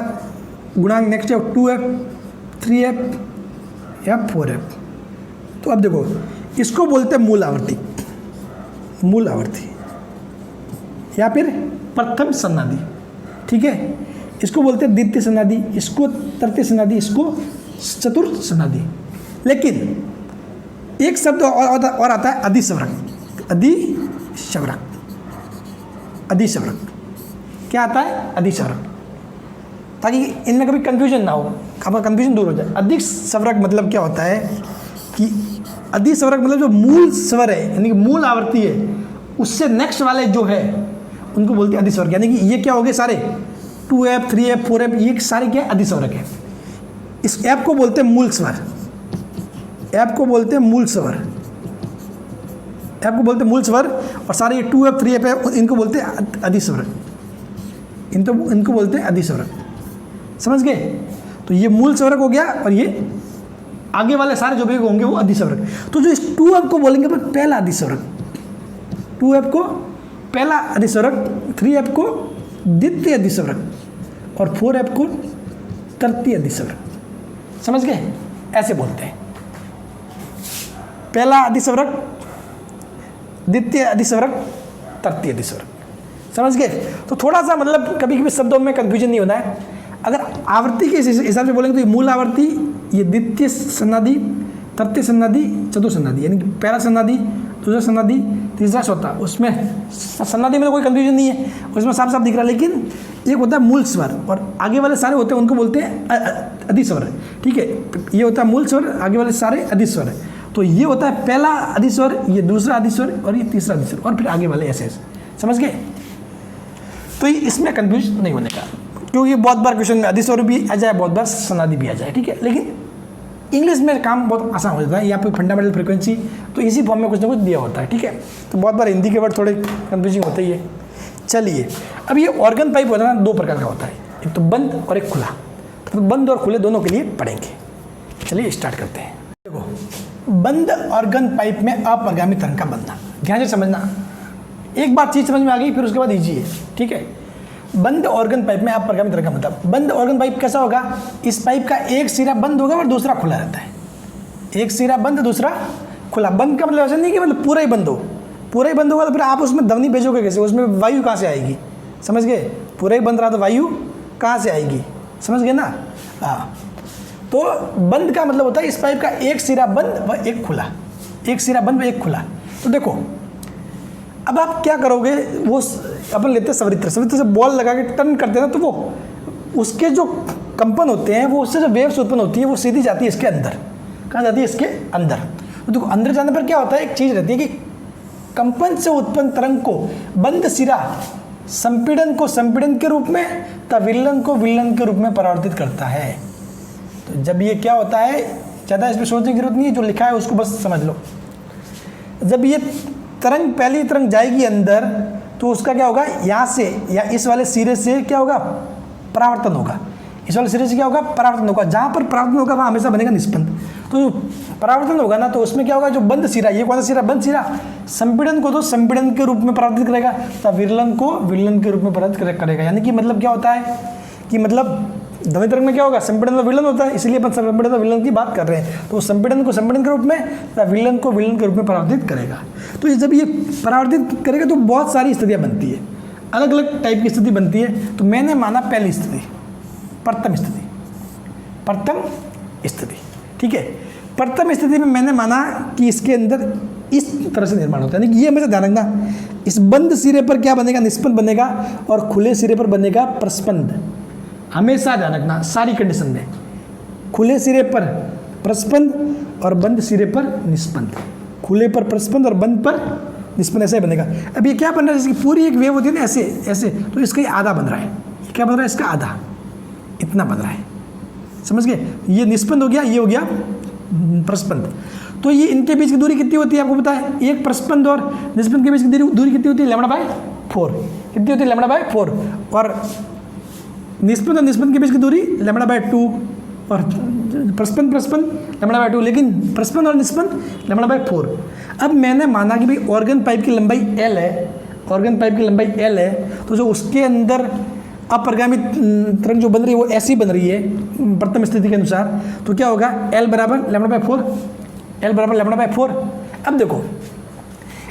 गुणांक नेक्स्ट है 2f, 3f या 4f। तो अब देखो इसको बोलते हैं मूल आवर्ती, मूल आवर्ती या फिर प्रथम सन्नादी। ठीक है, इसको बोलते हैं द्वितीय सन्नादी, इसको तृतीय सन्नादी, इसको चतुर्थ सन्नादी। लेकिन एक शब्द और आता है अधिस्वरक। अधिस्वरक, अधिस्वरक क्या आता है? अधिस्वरक, ताकि इनमें कभी कंफ्यूजन ना हो, आपका कंफ्यूजन दूर हो जाए। अधिस्वरक मतलब क्या होता है कि अधिस्वरक मतलब जो मूल स्वर है यानी कि मूल आवृत्ति है उससे नेक्स्ट वाले जो है उनको बोलते हैं अधिस्वरक। यानी कि ये क्या हो गए सारे 2f, 3f, 4f, ये सारे क्या अधिस्वरक है। इस ऐप को बोलते हैं मूल स्वर, ऐप को बोलते हैं मूल स्वर, ऐप को बोलते हैं मूल स्वर। और सारे ये 2f, 3f है इनको बोलते हैं अधिस्वरक, इनको बोलते हैं अधिस्वरक। समझ गए? तो ये मूल स्वरक हो गया और ये आगे वाले सारे जो भी होंगे वो अधिस्वरक। तो जो इस 2f को बोलेंगे पर पहला अधिस्वरक, 2f को पहला अधिस्वरक, 3f को द्वितीय अधिस्वरक और 4f को तृतीय अधिस्वरक। समझ गए? ऐसे बोलते हैं, पहला अधिस्वरक, द्वितीय अधिस्वरक, तृतीय अधिस्वर। समझ गए? तो थोड़ा सा मतलब कभी कभी शब्दों में कंफ्यूजन नहीं होना है। अगर आवर्ती के हिसाब से बोलेंगे तो ये मूल आवर्ती, ये द्वितीय सन्नादि, तृतीय सन्नादि, चतुर्थ सन्नादि, यानी कि पहला सन्नादि, दूसरा सन्नादि, तीसरा चौथा। उसमें सन्नादि में तो कोई कंफ्यूजन नहीं है, उसमें साफ साफ दिख रहा है। लेकिन एक होता है मूल स्वर और आगे वाले सारे होते हैं उनको बोलते हैं अधिस्वर। ठीक है, ये होता है मूल स्वर, आगे वाले सारे अधिस्वर। तो ये होता है पहला अधिस्वर, ये दूसरा अधिस्वर और ये तीसरा अधिस्वर, और फिर आगे वाले ऐसे। समझ गए? तो ये इसमें कंफ्यूज नहीं होने का, क्योंकि बहुत बार क्वेश्चन में अधिस्वर भी आ जाए, बहुत बार सन्नादि भी आ जाए। ठीक है, लेकिन इंग्लिश में काम बहुत आसान हो जाता है। यहाँ पे फंडामेंटल फ्रीक्वेंसी तो इसी फॉर्म में कुछ ना कुछ दिया होता है। ठीक है, तो बहुत बार हिंदी के वर्ड थोड़े कंफ्यूजिंग होते ही है। चलिए, अब ये ऑर्गन पाइप होता है ना, दो प्रकार का होता है, एक तो बंद और एक खुला। तो बंद और खुले दोनों के लिए पढ़ेंगे। चलिए स्टार्ट करते हैं। देखो, बंद ऑर्गन पाइप में अपरिगामी तरंग का बनना, ध्यान से समझना। एक बार चीज समझ में आ गई, फिर उसके बाद ईजी है। ठीक है, बंद ऑर्गन पाइप में अपरिगामी तरंग का मतलब, बंद ऑर्गन पाइप कैसा होगा? इस पाइप का एक सिरा बंद होगा और दूसरा खुला रहता है। एक सिरा बंद, दूसरा खुला। बंद का मतलब ऐसा नहीं कि मतलब पूरा ही बंद हो। पूरा ही बंद होगा तो फिर आप उसमें ध्वनि भेजोगे कैसे? उसमें वायु कहाँ से आएगी? समझ गए? पूरा ही बंद रहा तो वायु कहाँ से आएगी? समझ गए ना? हाँ, तो बंद का मतलब होता है इस पाइप का एक सिरा बंद व एक खुला, एक सिरा बंद व एक खुला। तो देखो, अब आप क्या करोगे, वो अपन लेते हैं सवरित्र, सवरित्र से बॉल लगा के टर्न करते हैं ना, तो वो उसके जो कंपन होते हैं, वो उससे जो वेव्स उत्पन्न होती है वो सीधी जाती है इसके अंदर। कहाँ जाती है? इसके अंदर। तो देखो, अंदर जाने पर क्या होता है, एक चीज़ रहती है कि कंपन से उत्पन्न तरंग को बंद सिरा संपीड़न को संपीड़न के रूप में तथा विलयन को विलयन के रूप में परावर्तित करता है। तो जब ये क्या होता है, ज़्यादा इसमें सोचने की जरूरत नहीं है, जो लिखा है उसको बस समझ लो। जब ये तरंग, पहली तरंग जाएगी अंदर, तो उसका क्या होगा, यहाँ से या इस वाले सिरे से क्या होगा, परावर्तन होगा। इस वाले सिरे से क्या होगा, परावर्तन होगा। जहाँ पर परावर्तन होगा वहाँ हमेशा बनेगा निष्पंद। तो जो परावर्तन होगा ना, तो उसमें क्या होगा, जो बंद सिरा, ये कौन सा सिरा, बंद सिरा, संपीड़न को तो संपीड़न के रूप में परावर्तित करेगा तथा विलयन को विलयन के रूप में परावर्तित करेगा। यानी कि मतलब क्या होता है कि मतलब ध्वनि तरंग में क्या होगा, संपीड़न व विलयन होता है, इसलिए अपन संपीड़न व विलयन की बात कर रहे हैं। तो संपीड़न को संपीड़न के रूप में तथा विलयन को विलयन के रूप में परावर्तित करेगा। तो जब ये परावर्तित करेगा तो बहुत सारी स्थितियाँ बनती है, अलग अलग टाइप की स्थिति बनती है। तो मैंने माना पहली स्थिति, प्रथम स्थिति, प्रथम स्थिति। ठीक है, प्रथम स्थिति में मैंने माना कि इसके अंदर इस तरह से निर्माण होता है। यानी कि ये हमेशा ध्यान रखना, इस बंद सिरे पर क्या बनेगा, निष्पंद बनेगा, और खुले सिरे पर बनेगा प्रस्पंद। हमेशा ध्यान रखना सारी कंडीशन में, खुले सिरे पर प्रस्पंद और बंद सिरे पर निष्पंद। खुले पर प्रस्पंद और बंद पर निष्पंद, ऐसा ही बनेगा। अब ये क्या बन रहा है, इसकी पूरी एक वेव होती है ना, ऐसे ऐसे, तो इसका ये आधा बन रहा है। क्या बन रहा है, इसका आधा, इतना बन रहा है। समझ गए? ये निष्पंद हो गया, ये हो गया प्रस्पंद। तो ये इनके बीच की दूरी कितनी होती है आपको पता है? एक प्रस्पंद और निष्पंद के बीच की दूरी कितनी होती है, λ/4। कितनी होती है, λ/4। और निष्पंद और निष्पंद के बीच की दूरी λ/2 और प्रस्पंद λ/2, लेकिन प्रस्पंद और निष्पंद λ/4। अब मैंने माना कि भाई ऑर्गन पाइप की लंबाई L है, ऑर्गन पाइप की लंबाई L है, तो जो उसके अंदर अपरिगामी तरंग जो बन रही है वो ऐसी बन रही है प्रथम स्थिति के अनुसार। तो क्या होगा, L बराबर λ/4, L बराबर λ/4। अब देखो,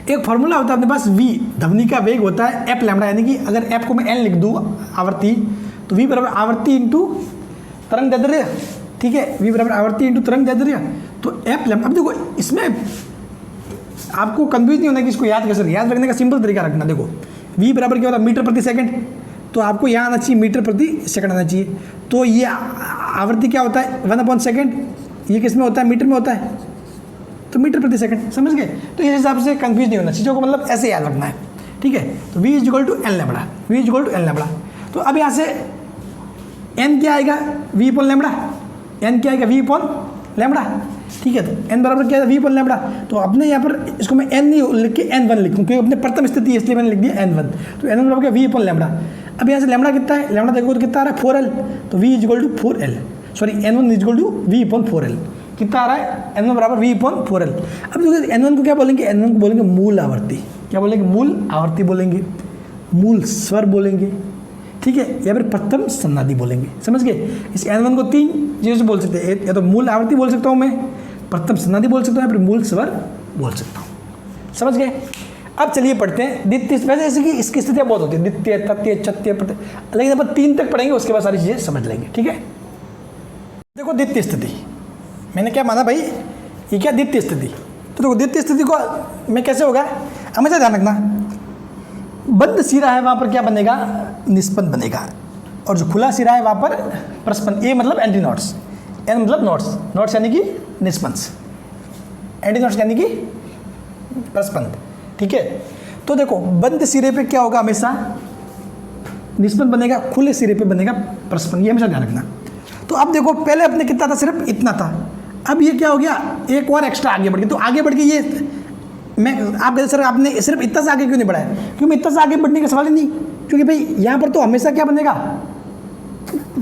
एक फॉर्मूला होता है अपने पास, V ध्वनि का वेग होता है f लैम्बडा। यानी कि अगर f को मैं n लिख दूँ आवर्ती, तो v बराबर आवर्ती इंटू तरंग दैर्ध्य। ठीक है, v बराबर आवर्ती इंटू तरंग दैर्ध्य, तो f लैम्बडा। अब देखो, इसमें आपको कंफ्यूज नहीं होना कि इसको याद कैसे, याद रखने का सिंपल तरीका रखना। देखो, v बराबर क्या होता है, मीटर प्रति सेकंड, तो आपको यहाँ आना चाहिए मीटर प्रति सेकंड आना चाहिए। तो ये आवृत्ति क्या होता है, 1/सेकंड, ये किस में होता है, मीटर में होता है, तो मीटर प्रति सेकंड। समझ गए? तो इस हिसाब से कंफ्यूज नहीं होना, चीज़ों को मतलब ऐसे याद रखना है। ठीक है, तो v = L lambda, v = L lambda. तो अब यहाँ से n क्या आएगा, v/λ, n क्या आएगा, v/λ। ठीक है, तो n बराबर क्या है, v/λ। तो अपने यहाँ पर इसको मैं n नहीं लिख के n1 लिखूँ, क्योंकि अपने प्रथम स्थिति इसलिए मैंने लिख दिया n1। तो n1 बराबर क्या, v/λ। अब यहाँ से लैम्बडा कितना है, लैम्बडा देखो तो कितना आ रहा है, 4L। तो v = 4L, sorry n1 = v/4L। कितना आ रहा है, n1 बराबर v/4L। अब देखो, n1 को क्या बोलेंगे, n1 को बोलेंगे मूल आवर्ती। क्या बोलेंगे, मूल आवर्ती बोलेंगे, मूल स्वर बोलेंगे। ठीक है, या फिर प्रथम सन्नादि बोलेंगे। समझ गए? इस n1 को 3 चीज़ों से बोल सकते हैं, या तो मूल आवर्ती बोल सकता हूँ मैं, प्रथम सन्नादि बोल सकता हूँ, या फिर मूल स्वर बोल सकता हूँ। समझ गए? अब चलिए पढ़ते हैं द्वितीय। वैसे ऐसे कि इसकी स्थितियाँ बहुत होती है, द्वितीय, तृतीय, चतुर्थी, लेकिन अपन 3 तक पढ़ेंगे, उसके बाद सारी चीज़ें समझ लेंगे, ठीक है। देखो द्वितीय स्थिति, मैंने क्या माना भाई, ये क्या द्वितीय स्थिति। तो देखो द्वितीय स्थिति को में कैसे होगा, हमेशा ध्यान रखना, बंद सिरा है वहाँ पर क्या बनेगा, निष्पन्न बनेगा, और जो खुला सिरा है वहाँ पर प्रस्पंद। ए मतलब एंटी नोट्स, एन मतलब नोट्स, नोट्स यानी कि निष्पंद, एंटी नोट्स यानी कि प्रस्पंद, ठीक है। तो देखो बंद सिरे पे क्या होगा, हमेशा निष्पन्न बनेगा, खुले सिरे पे बनेगा प्रस्पंद, ये हमेशा ध्यान रखना। तो अब देखो पहले अपने कितना था, सिर्फ इतना था, अब ये क्या हो गया, एक और एक्स्ट्रा आगे बढ़ गया। तो आगे बढ़ के ये मैं आप कहते सर आपने सिर्फ इतना से आगे क्यों नहीं बढ़ाया, क्योंकि इतना से आगे बढ़ने का सवाल ही नहीं, क्योंकि भाई यहाँ पर तो हमेशा क्या बनेगा,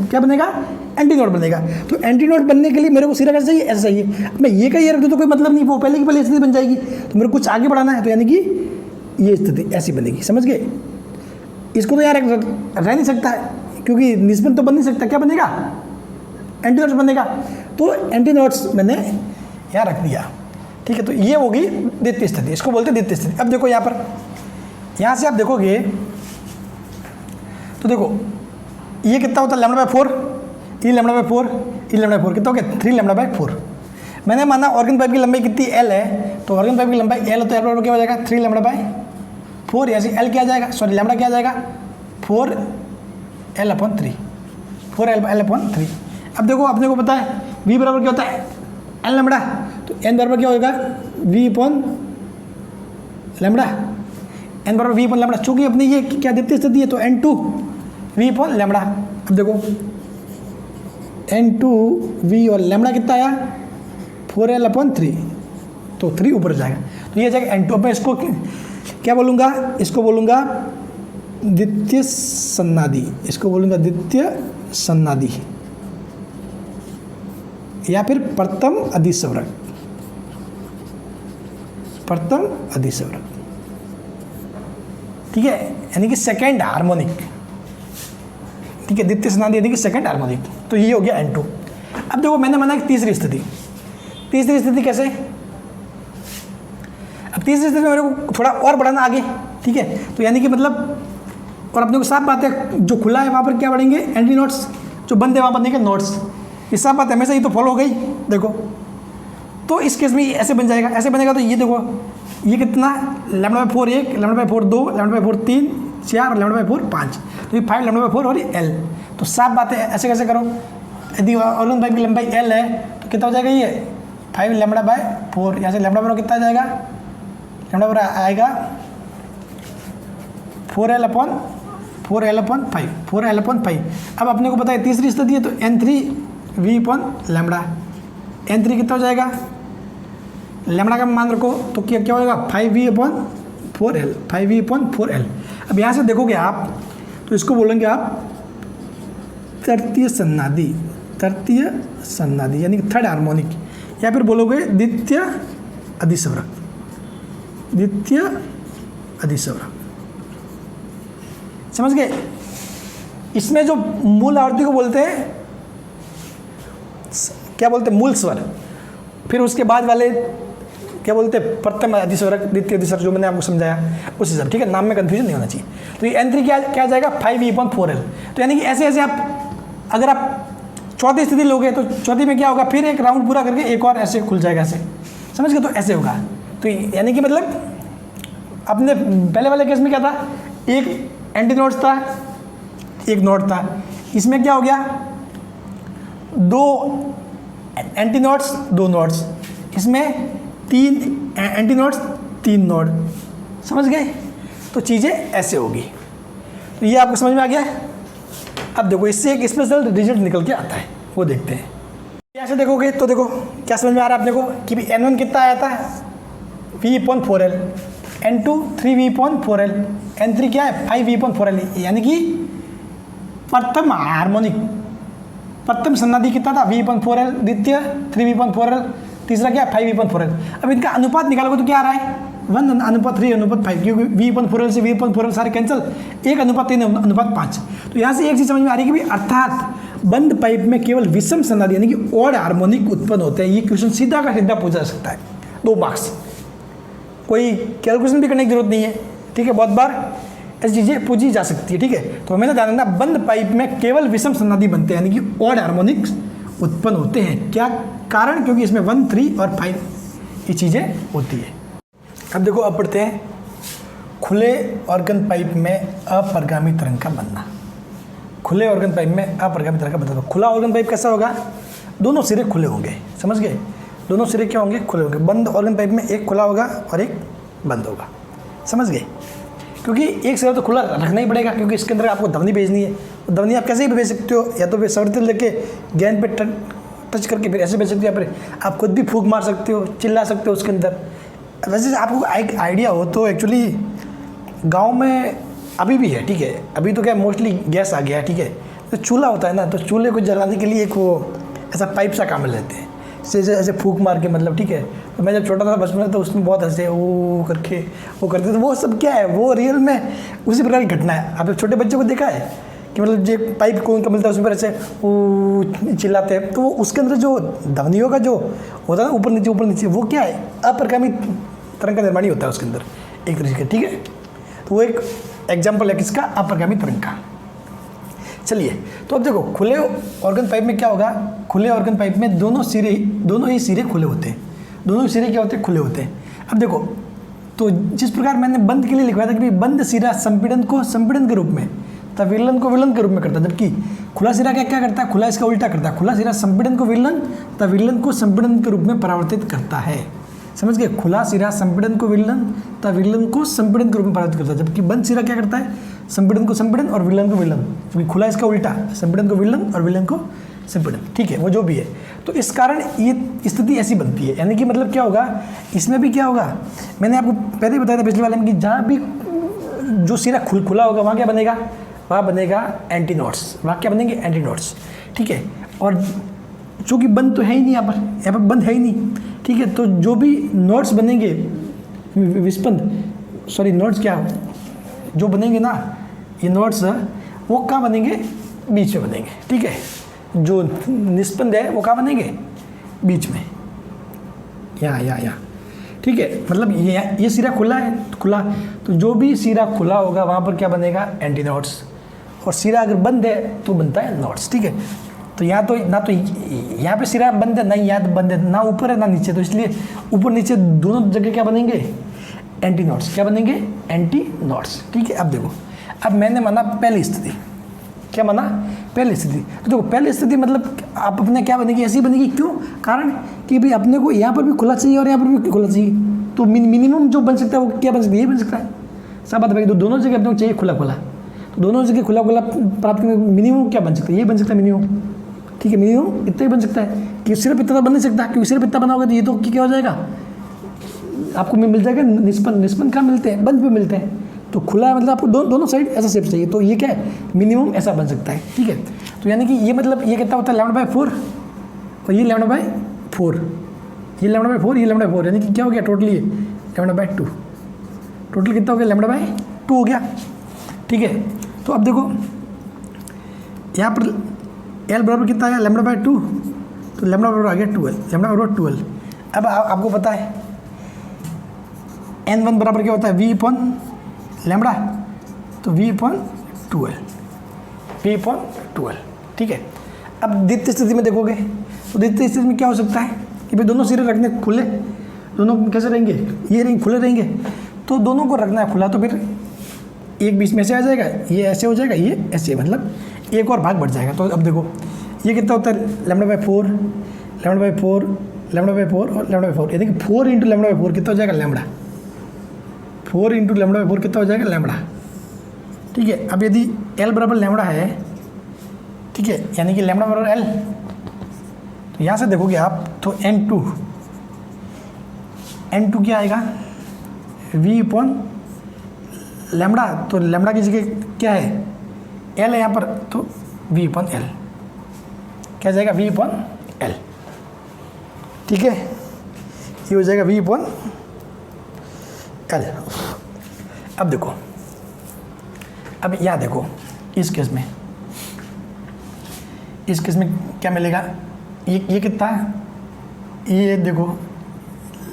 क्या बनेगा, एंटी नोट बनेगा। तो एंटी नोट बनने के लिए मेरे को सिरा कैसे चाहिए, ऐसा चाहिए। मैं ये का ये रख दूँ तो कोई मतलब नहीं, वो पहले की पहले स्थिति बन जाएगी, तो मेरे को कुछ आगे बढ़ाना है, तो यानी कि ये स्थिति ऐसी बनेगी, समझ गए। इसको तो यार रह नहीं सकता है, क्योंकि निष्पन्न तो बन नहीं सकता, क्या बनेगा, एंटी नोट्स बनेगा। तो एंटी नोट्स मैंने यहाँ रख दिया, ठीक है। तो ये होगी द्वितीय स्थिति, इसको बोलते हैं द्वितीय स्थिति। अब देखो यहाँ पर, यहाँ से आप देखोगे तो देखो ये कितना होता है, λ/4, ये λ/4, ये λ/4 कितना हो गया, 3 λ/4। मैंने माना ऑर्गन पाइप की लंबाई कितनी L है, तो ऑर्गन पाइप की लंबाई L तो L क्या हो जाएगा, 3 λ/4, ऐसे L क्या आ जाएगा, सॉरी लैम्बडा क्या आ जाएगा, 4L/3, 4L/3। अब देखो अपने को पता है V बराबर क्या होता है, L लैम्बडा, तो N बराबर क्या होगा, V/λ, N बराबर V/λ। चूंकि अपनी ये क्या द्वितीय स्थिति है, तो N2 V/λ। अब देखो N2V और लैम्बडा कितना आया, 4L/3, तो 3 ऊपर जाएगा, तो ये जाएगा N2। अब मैं इसको क्या बोलूँगा, इसको बोलूँगा द्वितीय सन्नादि, इसको बोलूँगा द्वितीय सन्नादि या फिर प्रथम अधिस्वरक, प्रथम अधिस्वरक, ठीक है, यानी कि सेकेंड हार्मोनिक, ठीक है, द्वितीय सन्नादि यानी कि सेकेंड हार्मोनिक। तो ये हो गया N2। अब देखो मैंने माना कि तीसरी स्थिति, तीसरी स्थिति कैसे, अब तीसरी स्थिति में मेरे को थोड़ा और बढ़ाना आगे, ठीक है। तो यानी कि मतलब, और अपने को साफ बात है, जो खुला है वहाँ पर क्या बढ़ेंगे, एंटी नोट्स, जो बंद है वहाँ बनेंगे नोट्स, ये साफ बात है, हमेशा ये तो फॉलो हो गई। देखो तो इस केस में ऐसे बन जाएगा, ऐसे बनेगा, तो ये देखो ये कितना, λ/4 1, λ/4 2, λ/4 3 4 और λ/4 5, तो ये 5 λ/4 और ये L। तो साफ बात है, ऐसे कैसे करो, यदि ऑर्गन पाइप की लंबाई L है तो कितना हो जाएगा, ये 5 λ/4, यहाँ से λ/4 कितना आ जाएगा, λ/4 आएगा 4L/5, 4L/5। अब अपने को पता है तीसरी स्थिति है, तो N3V/λ, N3 कितना हो जाएगा, लैम्बडा का मान रखो, तो क्या होगा, 5V/4L, 5V/4L। अब यहाँ से देखोगे आप, तो इसको बोलेंगे आप तृतीय सन्नादि, तृतीय सन्नादि यानी कि थर्ड हार्मोनिक, या फिर बोलोगे द्वितीय अधिस्वरक, द्वितीय अधिस्वरक, समझ गए। इसमें जो मूल आवर्ती को बोलते हैं, क्या बोलते हैं, मूल स्वर, फिर उसके बाद वाले क्या बोलते हैं, प्रथम अधिस्वरक, द्वितीय अधिस्वरक, जो मैंने आपको समझाया उस हिसाब, ठीक है, नाम में कंफ्यूजन नहीं होना चाहिए। तो ये N3 क्या जाएगा, 5V/4L। तो यानी कि ऐसे ऐसे आप, अगर आप चौथी स्थिति लोगे तो चौथी में क्या होगा, फिर एक राउंड पूरा करके एक और ऐसे खुल जाएगा, ऐसे, समझ गए, तो ऐसे होगा। तो यानी कि मतलब अपने पहले वाले केस में क्या था, एक एंटी नोट्स था, एक नोट था, इसमें क्या हो गया, 2 एंटी नोट्स 2 नोट्स, इसमें 3 एंटी नोट्स 3 नोड, समझ गए। तो चीज़ें ऐसे होगी। तो ये आपको समझ में आ गया। अब देखो इससे एक स्पेशल रिजल्ट निकल के आता है, वो देखते हैं। ऐसे देखोगे तो देखो क्या समझ में आ रहा है अपने को कि N1 कितना आया था, V/4L, N2 3V/4L, N3 क्या है, 5V/4L, यानी कि प्रथम हार्मोनिक, प्रथम सन्नादि कितना था, V/4L, द्वितीय 3V/4L, तीसरा क्या है, 5V/4L। अब इनका अनुपात निकालोगे तो क्या आ रहा है, 1:3:5, क्योंकि V/4L से V/4L सारे कैंसिल, 1:3:5। तो यहाँ से एक चीज़ समझ में आ रही है कि भाई अर्थात बंद पाइप में केवल विषम सन्नादि यानी कि ऑड हार्मोनिक उत्पन्न होते हैं। ये क्वेश्चन सीधा का सीधा पूछा जा सकता है, 2 मार्क्स। कोई कैलकुलेशन भी करने की जरूरत नहीं है, ठीक है। बहुत बार ऐसी चीज़ें पूछी जा सकती है, ठीक है। तो हमें ध्यान रखना, बंद पाइप में केवल विषम सन्नादी बनते हैं, यानी कि ऑड हार्मोनिक्स उत्पन्न होते हैं। क्या कारण? क्योंकि इसमें 1, 3 और 5 ये चीज़ें होती है। अब देखो, अब पढ़ते हैं खुले ऑर्गन पाइप में अपरिगामी तरंग का बनना। खुले ऑर्गन पाइप में अपरिगामी तरंग का बनना। खुला ऑर्गन पाइप कैसा होगा? दोनों सिरे खुले होंगे, समझ गए? दोनों सिरे क्या होंगे? खुले होंगे। बंद ऑर्गन पाइप में एक खुला होगा और एक बंद होगा, समझ गए? क्योंकि एक सिरा तो खुला रखना ही पड़ेगा, क्योंकि इसके अंदर आपको ध्वनि भेजनी है। ध्वनि आप कैसे भी भेज सकते हो, या तो फिर सर्वत्र लेके गेंद पे टच करके फिर ऐसे भेज सकते हो, या फिर आप खुद भी फूंक मार सकते हो, चिल्ला सकते हो उसके अंदर। वैसे आपको एक आइडिया हो तो एक्चुअली गांव में अभी भी है, ठीक है। अभी तो क्या मोस्टली गैस आ गया है, ठीक है। तो चूल्हा होता है ना, तो चूल्हे को जलाने के लिए एक वो ऐसा पाइप सा काम में लेते हैं, ऐसे फूंक मार के, मतलब, ठीक है। तो मैं जब छोटा था बचपन में, तो उसमें बहुत हंसे वो करके वो करते। तो वो सब क्या है, वो रियल में उसी प्रकार की घटना है। आपने छोटे बच्चों को देखा है कि मतलब जो पाइप कौन का मिलता है, उसमें पर ऐसे वो चिल्लाते हैं, तो वो उसके अंदर जो ध्वनियों का जो होता है ना, ऊपर नीचे, वो क्या है? अपरिगामी तरंग का निर्माण ही होता है उसके अंदर, एक तरीके का, ठीक है। तो वो एक एग्जाम्पल है किसका? अपरिगामी तरंग का। चलिए, तो अब देखो, खुले ऑर्गन पाइप में क्या होगा? खुले ऑर्गन पाइप में दोनों ही सिरे खुले होते हैं। दोनों ही सिरे क्या होते हैं? खुले होते हैं। अब देखो, तो जिस प्रकार मैंने बंद के लिए लिखवाया था कि बंद सिरा संपीड़न को संपीड़न के रूप में तथा विलयन को विलयन के रूप में करता है, जबकि खुला सिरा क्या करता है? खुला इसका उल्टा करता है। खुला सिरा संपीड़न को विलयन तथा विलयन को संपीड़न के रूप में परावर्तित करता है, समझ गए? खुला सिरा संपीड़न को विलयन तथा विलयन को संपीड़न के रूप में परावर्तित करता है, जबकि बंद सिरा क्या करता है? संपीड़न को संपीड़न और विलयन को विलयन, क्योंकि खुला इसका उल्टा, संपीड़न को विलयन और विलयन को संपीड़न, ठीक है। वो जो भी है, तो इस कारण ये स्थिति ऐसी बनती है। यानी कि मतलब क्या होगा, इसमें भी क्या होगा, मैंने आपको पहले ही बताया था पिछले वाले में, कि जहाँ भी जो सिरा खुला होगा वहाँ क्या बनेगा? वहाँ बनेगा एंटी नोड्स। वहाँ क्या बनेंगे? एंटी नोड्स, ठीक है। और चूँकि बंद तो है ही नहीं, यहाँ पर बंद है ही नहीं, ठीक है। तो जो भी नोड्स बनेंगे नोड्स क्या जो बनेंगे ना, ये नोड्स वो कहाँ बनेंगे? बीच में बनेंगे, ठीक है। जो निस्पंद है वो कहाँ बनेंगे? बीच में, यहाँ, ठीक है। मतलब ये सिरा खुला है, खुला, तो जो भी सिरा खुला होगा वहाँ पर क्या बनेगा? Anti nodes. और सिरा अगर बंद है तो बनता है नोड्स, ठीक है। तो यहाँ तो ना तो यहाँ पे सिरा बंद है, ना यहाँ तो बंद है, ना ऊपर है ना नीचे, तो इसलिए ऊपर नीचे दोनों जगह क्या बनेंगे? Anti nodes. क्या बनेंगे? एंटी नोड्स, ठीक है। अब देखो, अब मैंने माना पहली स्थिति, क्या माना? पहली स्थिति। तो देखो, पहली स्थिति मतलब आप अपने क्या बनेगी? ऐसी बनेगी। क्यों? कारण कि भाई अपने को यहाँ पर भी खुला चाहिए और यहाँ पर भी खुला चाहिए, तो मिनिमम जो बन सकता है वो क्या बन सकता है? ये बन सकता है, सब बात भाई। तो दोनों जगह अपने को चाहिए खुला, तो दोनों जगह खुला प्राप्त करने मिनिमम क्या बन सकता है? ये बन सकता है मिनिमम, ठीक है। मिनिमम इतना ही बन सकता है, कि सिर्फ इतना बन नहीं सकता, क्योंकि सिर्फ इतना बनाओगे तो ये तो क्या हो जाएगा? आपको मिल जाएगा निस्पंद कहाँ मिलते हैं? बंद पे मिलते हैं। तो खुला मतलब आपको दोनों साइड ऐसा शेप चाहिए, तो ये क्या है? मिनिमम ऐसा बन सकता है, ठीक है। तो यानी कि ये मतलब ये कितना होता है? λ/4, और ये λ/4, ये λ/4, ये λ/4, यानी कि क्या हो गया? टोटली λ/2, टोटल कितना हो गया? λ/2 हो गया, ठीक है। तो अब देखो, यहाँ पर L बराबर कितना आया? λ/2, तो λ बराबर आ गया 12, अब आपको पता है N1 बराबर क्या होता है? V/λ, तो V/12, ठीक है। अब द्वितीय स्थिति में देखोगे, तो द्वितीय स्थिति में क्या हो सकता है कि भाई दोनों सिरे रखने खुले, दोनों कैसे रहेंगे? ये रहेंगे, खुले रहेंगे। तो दोनों को रखना है खुला, तो फिर एक बीच में से आ जाएगा, ये ऐसे हो जाएगा, ये ऐसे, मतलब एक और भाग बढ़ जाएगा। तो अब देखो, ये कितना होता है? λ/4, λ/4, λ/4 और λ/4, यानी कि 4 × λ/4 कितना हो जाएगा? λ, 4 × λ/4 कितना हो जाएगा? λ, ठीक है। अब यदि L बराबर λ है, ठीक है, यानी कि λ बराबर L, तो यहाँ से देखोगे आप, तो N2 क्या आएगा? V/λ, तो λ की जगह क्या है? L है यहाँ पर, तो V/L क्या जाएगा? V/L, ठीक है। ये हो जाएगा V/L। अब देखो, अब यहाँ देखो, इस केस में क्या मिलेगा? ये कितना है? ये देखो,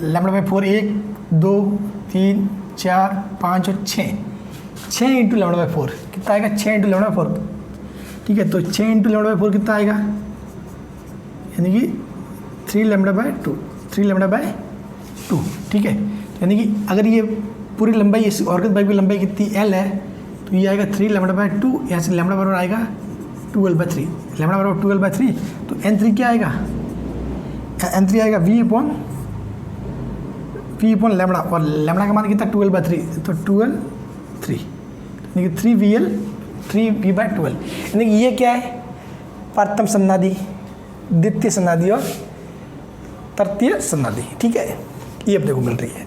λ/4 1 2 3 4 5 और 6 इंटू लेमड़ा बाई 4 कितना आएगा? 6 इंटू लेमड़ा बाई 4, ठीक है। तो 6 इंटू लेमड़ा बाई 4 कितना आएगा? यानी कि 3 लेमड़ा बाई 2, 3 लेमड़ा बाई 2, ठीक है। यानी कि अगर ये पूरी लंबाई, इस ऑर्गन पाइप की लंबाई कितनी L है, तो ये आएगा 3 लेमड़ा बाई 2, यहाँ से लेमड़ा बराबर आएगा 12/3, लेमड़ा बराबर 12/3, तो N3 क्या आएगा? N3 आएगा V अपॉन लेमड़ा, और लेमड़ा का मान कितना? 12/3, तो 12/3, यानी कि 3V/12। यानी कि ये क्या है? प्रथम सन्नादि, द्वितीय सन्नादि और तृतीय सन्नादि, ठीक है। ये अपने को मिल रही है।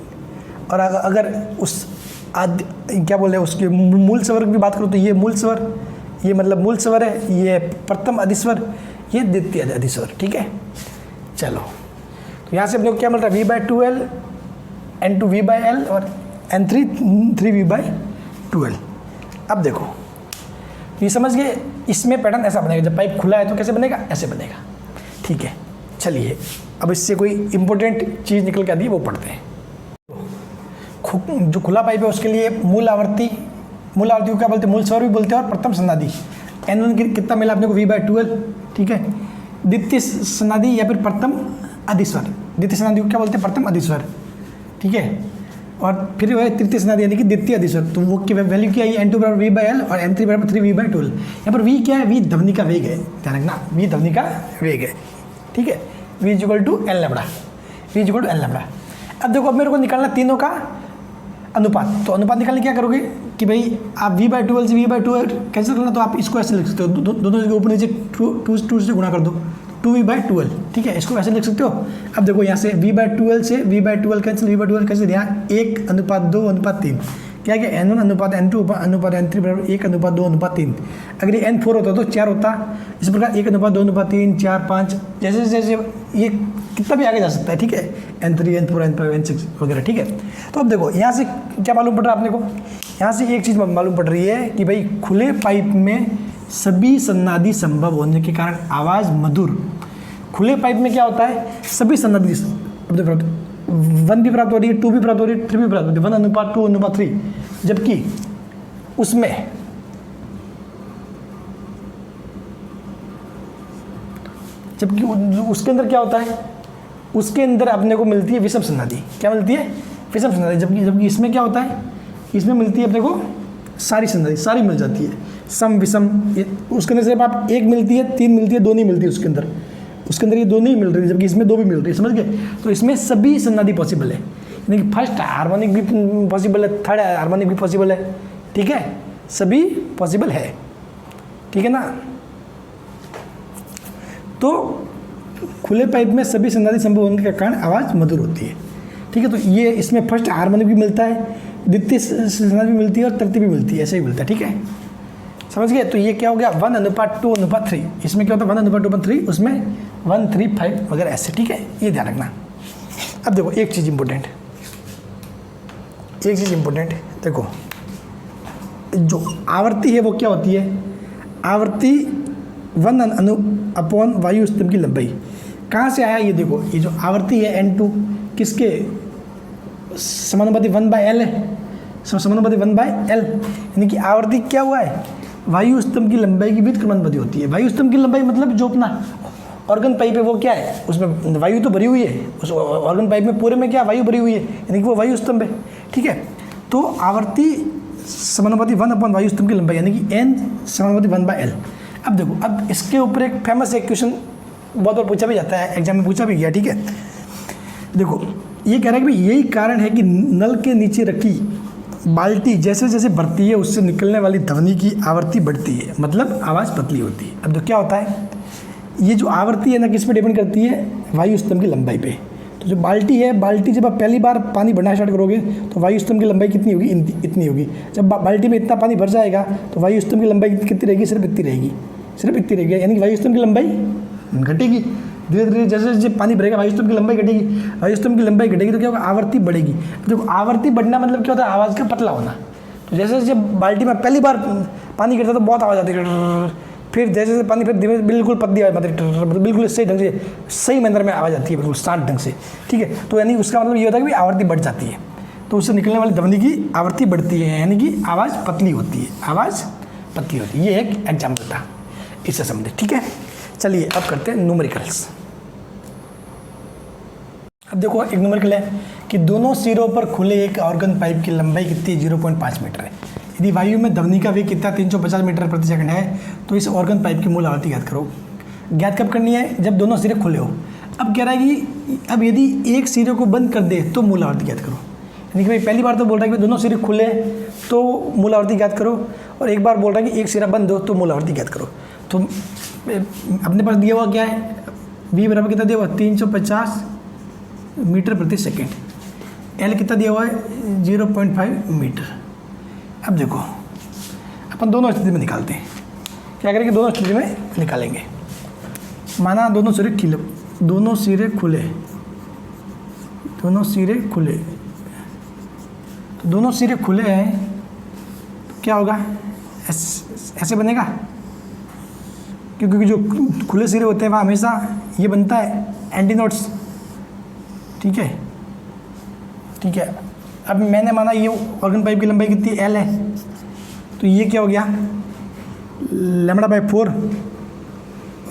और अगर उस क्या बोले उसके मूल स्वर की बात करूँ तो ये मूल स्वर, ये मतलब मूल स्वर है, ये प्रथम अधिस्वर, ये द्वितीय अधिस्वर, ठीक है। चलो, तो यहाँ से अपने को क्या मिल रहा है? V/2L, N2 V/L और N3 3V/12। अब देखो, ये समझ गए, इसमें पैटर्न ऐसा बनेगा। जब पाइप खुला है तो कैसे बनेगा? ऐसे बनेगा, ठीक है। चलिए, अब इससे कोई इंपॉर्टेंट चीज़ निकल के आती है, वो पढ़ते हैं। जो खुला पाइप है उसके लिए मूल आवर्ती को क्या बोलते हैं? मूल स्वर भी बोलते हैं और प्रथम सन्नादि। N1 कितना मिला अपने को? V/12, ठीक है। द्वितीय सन्नादि या फिर प्रथम अधिस्वर, द्वितीय सन्नादि को क्या बोलते हैं? प्रथम अधिस्वर, ठीक है। और फिर वह तृतीय सन्नादि यानी कि द्वितीय अधिस्वर, तो वो की वैल्यू क्या है? N2 बराबर V/L और N3 बराबर 3V/12। यहाँ पर V क्या है? V ध्वनि का वेग है, ध्यान रखना, V ध्वनि का वेग है, ठीक है। V = L lambda, V = L lambda. अब देखो, अब मेरे को निकालना तीनों का अनुपात। तो अनुपात निकालने क्या करोगे कि भाई आप V/12 से V/2 कैंसिल करना, तो आप इसको ऐसे लिख सकते हो, दोनों जगह ऊपर नीचे 2 से गुणा कर दो, 2V/12, ठीक है। इसको ऐसे लिख सकते हो। अब देखो, यहाँ से V/12 से V/12 कैंसिल, V/12 कैंसिल, यहाँ 1:2:3, क्या क्या? N1 अनुपात N2 अनुपात N3 बराबर 1:2:3। अगर ये N4 होता तो 4 होता। इस प्रकार 1:2:3, 4, 5, जैसे जैसे ये कितना भी आगे जा सकता है, ठीक है। N3, N4, N5, N6 वगैरह, ठीक है। तो अब देखो, यहाँ से क्या मालूम पड़ रहा है अपने को? यहाँ से एक चीज़ मालूम पड़ रही है कि भाई खुले पाइप में सभी सन्नादि संभव होने के कारण आवाज़ मधुर। खुले पाइप में क्या होता है? सभी सन्नादि 1 भी प्राप्त हो रही है, 2 भी प्राप्त हो रही है, 3 भी प्राप्त हो रही है, 1:2:3। जबकि उसके अंदर क्या होता है? उसके अंदर अपने को मिलती है विषम सन्नादि। क्या मिलती है? विषम सन्नादि। जबकि इसमें क्या होता है? इसमें मिलती है अपने को सारी सन्नादि, सारी मिल जाती है, सम विषम। उसके अंदर सिर्फ आप 1 मिलती है, 3 मिलती है, 2 नहीं मिलती उसके अंदर ये 2 नहीं मिल रही, जबकि इसमें 2 भी मिल रही है, समझ गए? तो इसमें सभी सन्नादि पॉसिबल है, यानी कि फर्स्ट हार्मोनिक भी पॉसिबल है, थर्ड हार्मोनिक भी पॉसिबल है, ठीक है। सभी पॉसिबल है, ठीक है ना। तो खुले पाइप में सभी सन्नादि संभव होने के कारण आवाज़ मधुर होती है, ठीक है। तो ये इसमें फर्स्ट हार्मोनिक भी मिलता है, द्वितीय सन्नादि भी मिलती है और तृतीय भी मिलती है, ऐसे ही मिलता है, ठीक है। समझ गए? तो ये क्या हो गया? 1:2:3। इसमें क्या होता है? 1:2:3, उसमें 1, 3, 5 वगैरह ऐसे, ठीक है। ये ध्यान रखना। अब देखो, एक चीज़ इंपॉर्टेंट देखो, जो आवृत्ति है वो क्या होती है? आवृत्ति 1 वायु स्तंभ की लंबाई। कहाँ से आया ये? देखो, ये जो आवृत्ति है N2 किसके समानुपाती? 1/L है, समानुपाती 1/L। यानी कि आवृत्ति क्या हुआ है? वायु स्तंभ की लंबाई की व्युत्क्रमानुपाती होती है। वायु स्तंभ की लंबाई मतलब जो अपना ऑर्गन पाइप है वो क्या है? उसमें वायु तो भरी हुई है, उस ऑर्गन पाइप में पूरे में क्या वायु भरी हुई है, यानी कि वो वायु स्तंभ है, ठीक है। तो आवृत्ति समानुपाती 1 वायु स्तंभ की लंबाई, यानी कि N समानुपाती 1/L। अब देखो, अब इसके ऊपर एक फेमस एक क्वेश्चन बहुत बार पूछा भी जाता है, एग्जाम में पूछा भी गया, ठीक है। देखो, ये कह रहा है कि यही कारण है कि नल के नीचे रखी बाल्टी जैसे जैसे बढ़ती है उससे निकलने वाली ध्वनि की आवृत्ति बढ़ती है, मतलब आवाज़ पतली होती है। अब तो क्या होता है? ये जो आवृत्ति है ना, किस पे डिपेंड करती है? वायु स्तंभ की लंबाई पे। तो जो बाल्टी है, बाल्टी जब आप पहली बार पानी भरना स्टार्ट करोगे तो वायु स्तंभ की लंबाई कितनी होगी? इतनी होगी। जब बाल्टी में इतना पानी भर जाएगा तो वायु स्तंभ की लंबाई कितनी रहेगी? सिर्फ इतनी रहेगी, यानी कि वायु स्तंभ की लंबाई घटेगी। धीरे धीरे जैसे जैसे पानी भरेगा वायु स्तंभ की लंबाई घटेगी, तो क्या होगा? आवृत्ति बढ़ेगी। देखो, आवृत्ति बढ़ना मतलब क्या होता है? आवाज़ का पतला होना। तो जैसे जैसे बाल्टी में पहली बार पानी गिरता तो बहुत आवाज़ आती है, फिर जैसे जैसे पानी, फिर धीमे बिल्कुल पतली आवाज़, मतलब बिल्कुल सही ढंग से, सही मंत्र में आवाज़ आती है, बिल्कुल शांत ढंग से, ठीक है। तो यानी उसका मतलब ये होता है कि आवृत्ति बढ़ जाती है। तो उससे निकलने वाली ध्वनि की आवृत्ति बढ़ती है, यानी कि आवाज़ पतली होती है, आवाज़ पतली होती है। ये एक एग्जाम्पल था, इससे संबंधित। ठीक है, चलिए अब करते हैं न्यूमेरिकल्स। अब देखो एक न्यूमेरिकल है कि दोनों सिरों पर खुले एक ऑर्गन पाइप की लंबाई कितनी 0.5 मीटर है। यदि वायु में ध्वनि का वेग कितना 350 मीटर प्रति सेकंड है, तो इस ऑर्गन पाइप की मूल आवृत्ति ज्ञात करो। ज्ञात कब करनी है? जब दोनों सिरे खुले हो। अब कह रहा है कि अब यदि एक सिरे को बंद कर दे तो मूल आवृत्ति ज्ञात करो। यानी कि भाई पहली बार तो बोल रहा है कि दोनों सिरे खुले तो मूल आवृत्ति ज्ञात करो, और एक बार बोल रहा है कि एक सिरा बंद हो तो मूल आवृत्ति ज्ञात करो। तो अपने पास दिया हुआ क्या है? v बराबर कितना दिया हुआ? 350 मीटर प्रति सेकेंड। l कितना दिया हुआ है? 0.5 मीटर। अब देखो अपन दोनों स्थिति में निकालते हैं। क्या करेंगे? दोनों स्थिति में निकालेंगे। माना दोनों सिरे खुले, दोनों सिरे खुले, दोनों सिरे खुले, तो दोनों सिरे खुले हैं तो क्या होगा? ऐसे बनेगा, क्योंकि जो खुले सिरे होते हैं वहाँ हमेशा ये बनता है एंटीनोड्स। ठीक है, ठीक है। अब मैंने माना ये ऑर्गन पाइप की लंबाई कितनी L है, तो ये क्या हो गया? λ/4,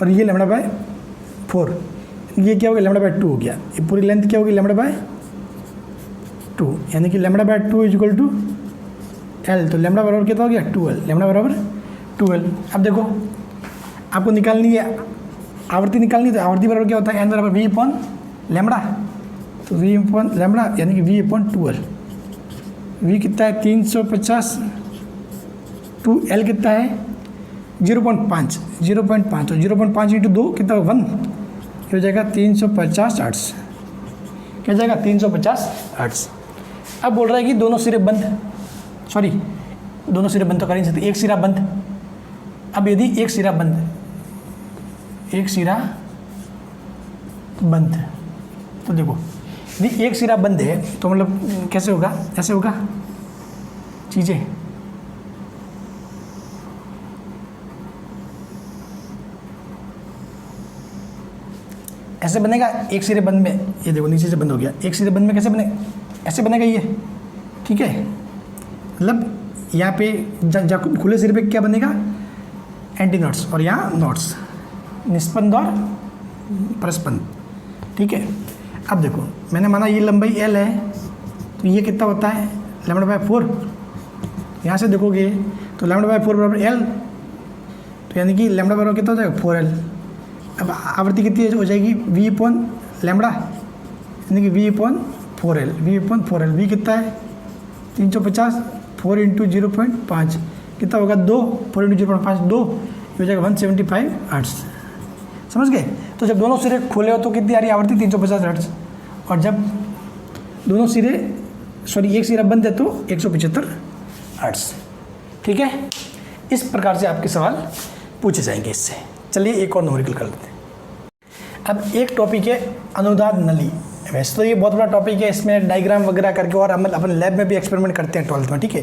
और ये λ/4, ये क्या हो गया? λ/2 हो गया। ये पूरी लेंथ क्या होगी? λ/2, यानी कि λ/2 इक्वल टू L। तो λ बराबर कितना हो गया? 2L। λ बराबर 2L। अब देखो आपको निकालनी है आवृत्ति, निकालनी है तो आवृत्ति बराबर क्या होता है? n बराबर v/λ। तो v/λ यानी कि v/2L। v कितना है? 350, 2L कितना है? 0.5, तो 0.5 इंटू 2 कितना होगा? 1। ये हो जाएगा 350 हर्ट्ज। क्या हो जाएगा? 350 हर्ट्ज। अब बोल रहा है कि दोनों सिरे बंद, सॉरी दोनों सिरे बंद तो कर नहीं सकते, एक सिरा बंद। अब यदि एक सिरा बंद, एक सिरा बंद, तो देखो यदि एक सिरा बंद है तो मतलब कैसे होगा? ऐसे होगा चीज़ें। ऐसे बनेगा एक सिरे बंद में। ये देखो नीचे से बंद हो गया। एक सिरे बंद में कैसे बने? ऐसे बनेगा ये। ठीक है, मतलब यहाँ पे खुले सिरे पे क्या बनेगा? एंटी नोट्स, और यहाँ नोट्स, निस्पंद और परस्पंद। ठीक है, अब देखो मैंने माना ये लंबाई L है, तो ये कितना होता है? λ/4। यहाँ से देखोगे तो λ/4 बराबर L, तो यानी कि λ बराबर कितना हो जाएगा? 4L। अब आवृत्ति कितनी हो जाएगी? v/λ, यानी कि v/4L, v/4L। v कितना है? 350, 4 इंटू 0.5 कितना होगा? 2, 4 इंटू 0.5 2, ये हो जाएगा 175 हर्ट्ज। समझ गए? तो जब दोनों सिरे खुले हो तो कितनी आ रही आवृत्ति? 350 हर्ट्ज, और जब दोनों सिरे, सॉरी एक सिरा बंद है तो 175 हर्ट्ज। ठीक है, इस प्रकार से आपके सवाल पूछे जाएंगे इससे। चलिए एक और न्यूमेरिकल कर लेते हैं। अब एक टॉपिक है अनुनाद नली। वैसे तो ये बहुत बड़ा टॉपिक है, इसमें डायग्राम वगैरह करके और हम अपन लैब में भी एक्सपेरिमेंट करते हैं 12th में। ठीक है,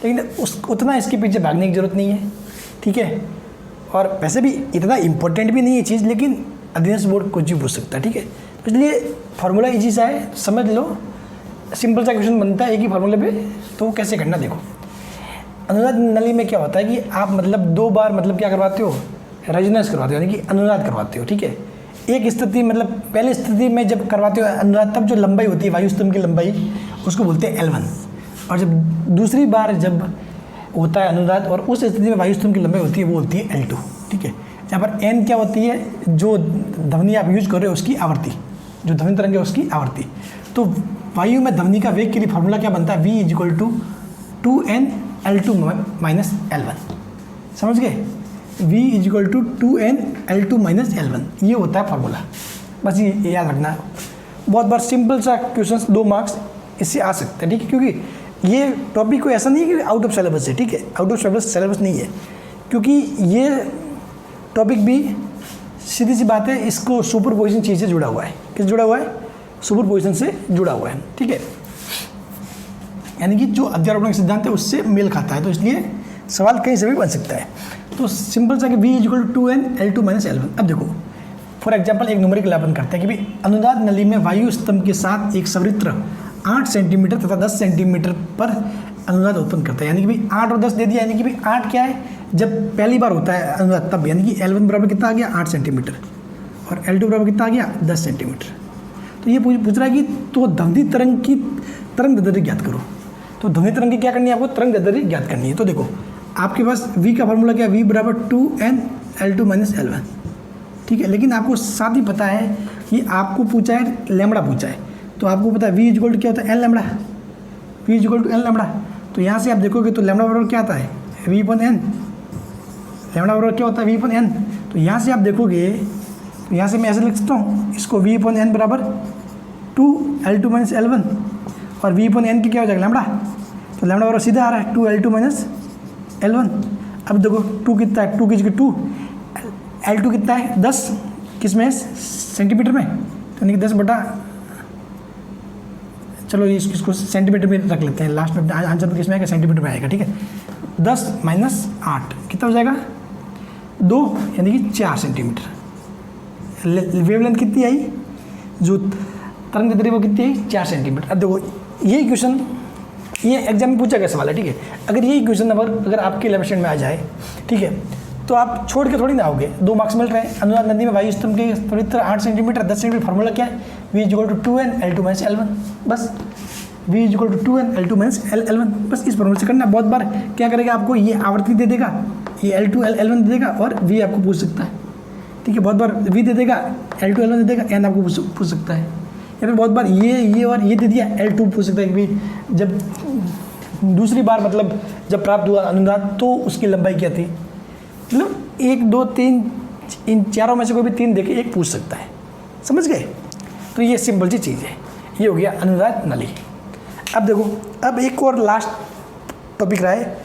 लेकिन उतना इसके पीछे भागने की ज़रूरत नहीं है। ठीक है, और वैसे भी इतना इम्पोर्टेंट भी नहीं है चीज़, लेकिन अध्ययन बोर्ड कुछ भी पूछ सकता है। ठीक है, तो इसलिए फार्मूला इजी सा है, समझ लो। सिंपल सा क्वेश्चन बनता है एक ही फार्मूले पे, तो वो कैसे करना देखो। अनुनाद नली में क्या होता है कि आप मतलब 2 बार मतलब क्या करवाते हो? रेजोनेंस करवाते हो, यानी कि अनुनाद करवाते हो। ठीक है, एक स्थिति मतलब पहली स्थिति में जब करवाते हो अनुनाद, तब जो लंबाई होती है वायु स्तंभ की लंबाई, उसको बोलते हैं L1। और जब दूसरी बार जब होता है अनुनाद और उस स्थिति में वायु स्तंभ की लंबाई होती है, वो होती है L2। ठीक है, यहाँ पर n क्या होती है? जो ध्वनि आप यूज कर रहे हो उसकी आवृत्ति, जो ध्वनि तरंग है उसकी आवृत्ति। तो वायु में ध्वनि का वेग के लिए फार्मूला क्या बनता है? v = 2n L2 minus L1। समझ गए? v = 2n L2 minus L1, ये होता है फार्मूला। बस ये याद रखना। बहुत बार सिंपल सा क्वेश्चन 2 मार्क्स इससे आ सकते हैं। ठीक है, क्योंकि ये टॉपिक कोई ऐसा नहीं है कि आउट ऑफ सिलेबस है। ठीक है, आउट ऑफ सिलेबस नहीं है, क्योंकि ये टॉपिक भी सीधी सी बात है, इसको सुपरपोजिशन चीज़ से जुड़ा हुआ है। किस जुड़ा हुआ है? सुपरपोजिशन से जुड़ा हुआ है। ठीक है, यानी कि जो अध्यारोपण सिद्धांत है उससे मेल खाता है, तो इसलिए सवाल कहीं से भी बन सकता है। तो सिंपल सा कि v = 2n L2 minus L1। अब देखो फॉर एग्जाम्पल एक न्यूमेरिकल अपन करते हैं कि भाई अनुनाद नली में वायु स्तंभ के साथ एक संवृत्र 8 सेंटीमीटर तथा 10 सेंटीमीटर पर अनुनाद उत्पन्न करता है। यानी कि भाई 8 और 10 दे दिया, यानी कि भाई 8 क्या है, जब पहली बार होता है अनुनाद तब, यानी कि L1 बराबर कितना आ गया 8 सेंटीमीटर और L2 बराबर कितना आ गया 10 सेंटीमीटर। तो ये पूछ रहा है कि तो ध्वनि तरंग की तरंग दैर्ध्य ज्ञात करो। तो ध्वनि तरंग की क्या करनी है आपको, तरंग दैर्ध्य ज्ञात करनी है। तो देखो आपके पास V का फॉर्मूला क्या है, V बराबर 2n L2 माइनस L1, ठीक है। लेकिन आपको साथ ही पता है कि आपको पूछा है लैम्बडा पूछा है, तो आपको पता है V इक्वल टू क्या होता है N lambda, V equal to N lambda. तो यहाँ से आप देखोगे तो लैम्बडा बराबर क्या आता है V अपॉन n, लैम्बडा बराबर क्या होता है V अपॉन n। तो यहाँ से आप देखोगे तो यहाँ से मैं ऐसे लिख सकता हूँ इसको V अपॉन n बराबर 2 L2 माइनस L1 और V अपॉन n की क्या हो जाएगा लैम्बडा। तो लैम्बडा बराबर सीधा आ रहा है 2 L2 माइनस L1। अब देखो 2 कितना है, 2 की जगह 2, L2 कितना है 10, किस में सेंटीमीटर में, तो यानी कि 10 बटा, चलो इसको सेंटीमीटर में रख लेते हैं, लास्ट में आंसर में किस में आएगा सेंटीमीटर में आएगा, ठीक है। 10 माइनस 8 कितना हो जाएगा 2, यानी कि 4 सेंटीमीटर। वेवलेंथ कितनी आई, जो तरंग दैर्ध्य वो कितनी आई 4 सेंटीमीटर। अब देखो यही क्वेश्चन ये एग्जाम में पूछा गया सवाल है, ठीक है। अगर यही क्वेश्चन अगर आपके 11th स्टैंडर्ड में आ जाए, ठीक है, तो आप छोड़ के थोड़ी ना आओगे, 2 मार्क्स मिल रहे हैं। अनुनाद नदी में वायु स्तंभ के त्वरित 8 सेंटीमीटर 10 सेंटीमीटर, फार्मूला क्या है V equal to 2n L2 minus L1, बस V equal to 2n L2 minus L1, बस इस फार्मूले से करना। बहुत बार क्या करेगा आपको ये आवर्ती दे देगा, ये L2 L1 दे देगा और V आपको पूछ सकता है, ठीक है। बहुत बार V दे देगा, L2 L1 दे देगा, n आपको पूछ सकता है। या फिर बहुत बार ये और ये दे दिया, L2 पूछ सकता है कि भाई जब दूसरी बार मतलब जब प्राप्त हुआ अनुनाद तो उसकी लंबाई क्या थी, मतलब 1 2 3 इन चारों में से कोई भी 3 देके एक पूछ सकता है, समझ गए। तो ये सिंपल सी चीज़ है, ये हो गया अनुनाद नली। अब देखो अब एक और लास्ट टॉपिक रहा है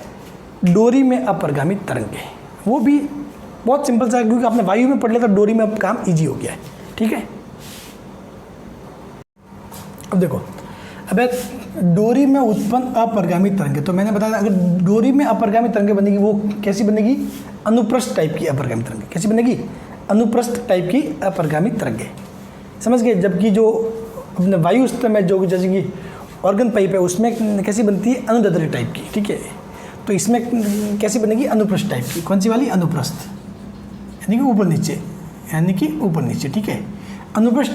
डोरी में अपरगामी तरंगे, वो भी बहुत सिंपल सा है क्योंकि आपने वायु में पढ़ लिया तो डोरी में अब काम ईजी हो गया है, ठीक है। अब देखो अब डोरी में उत्पन्न अपरगामी तरंगे, तो मैंने बताया अगर डोरी में अपरगामी तरंगे बनेगी वो कैसी बनेगी, अनुप्रस्थ टाइप की अपरगामी तरंगे। कैसी बनेगी, अनुप्रस्थ टाइप की अपरगामी तरंगे, समझ गए। जबकि जो अपने वायु स्तंभ है जो जैसे कि ऑर्गन पाइप है उसमें कैसी बनती है, अनुदैर्ध्य टाइप की, ठीक है। तो इसमें कैसी बनेगी, अनुप्रस्थ टाइप की। कौन सी वाली, अनुप्रस्थ, यानी कि ऊपर नीचे, यानी कि ऊपर नीचे, ठीक है। अनुप्रस्थ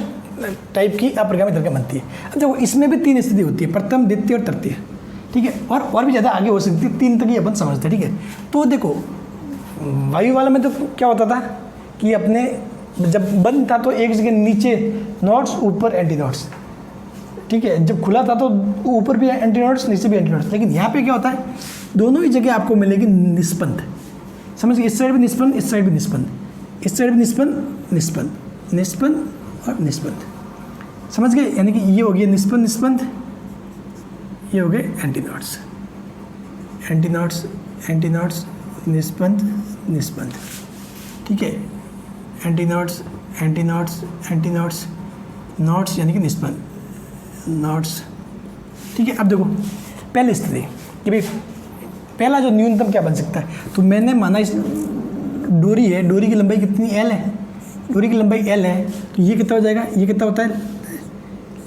टाइप की अपरगामी तरंगे बनती है। अब देखो इसमें भी 3 स्थिति होती है, प्रथम द्वितीय और तृतीय, ठीक है। और भी ज़्यादा आगे हो सकती है, 3 तक ही अपन समझते हैं, ठीक है। तो देखो वायु वाला में तो क्या होता था कि अपने जब बंद था तो एक जगह नीचे नॉट्स ऊपर एंटी नॉट्स, ठीक है। जब खुला था तो ऊपर भी एंटी नॉट्स नीचे भी एंटी नॉट्स। लेकिन यहाँ पे क्या होता है, दोनों ही जगह आपको मिलेगी निस्पंद, समझ गए। इस साइड भी निस्पंद, इस साइड भी निस्पंद, इस साइड भी निस्पंद, निस्पंद, निस्पंद और निस्पंद, समझ गए। यानी कि ये हो गया निस्पंद निस्पंद, ये हो गए antinodes, antinodes, antinodes, निस्पंद निस्पंद, ठीक है। Antinodes, antinodes, antinodes, nodes यानी कि निस्पंद, नॉट्स, ठीक है। अब देखो पहली स्थिति कि भाई पहला जो न्यूनतम क्या बन सकता है, तो मैंने माना इस डोरी है, डोरी की लंबाई कितनी L है, डोरी की लंबाई L है, तो ये कितना हो जाएगा, ये कितना होता है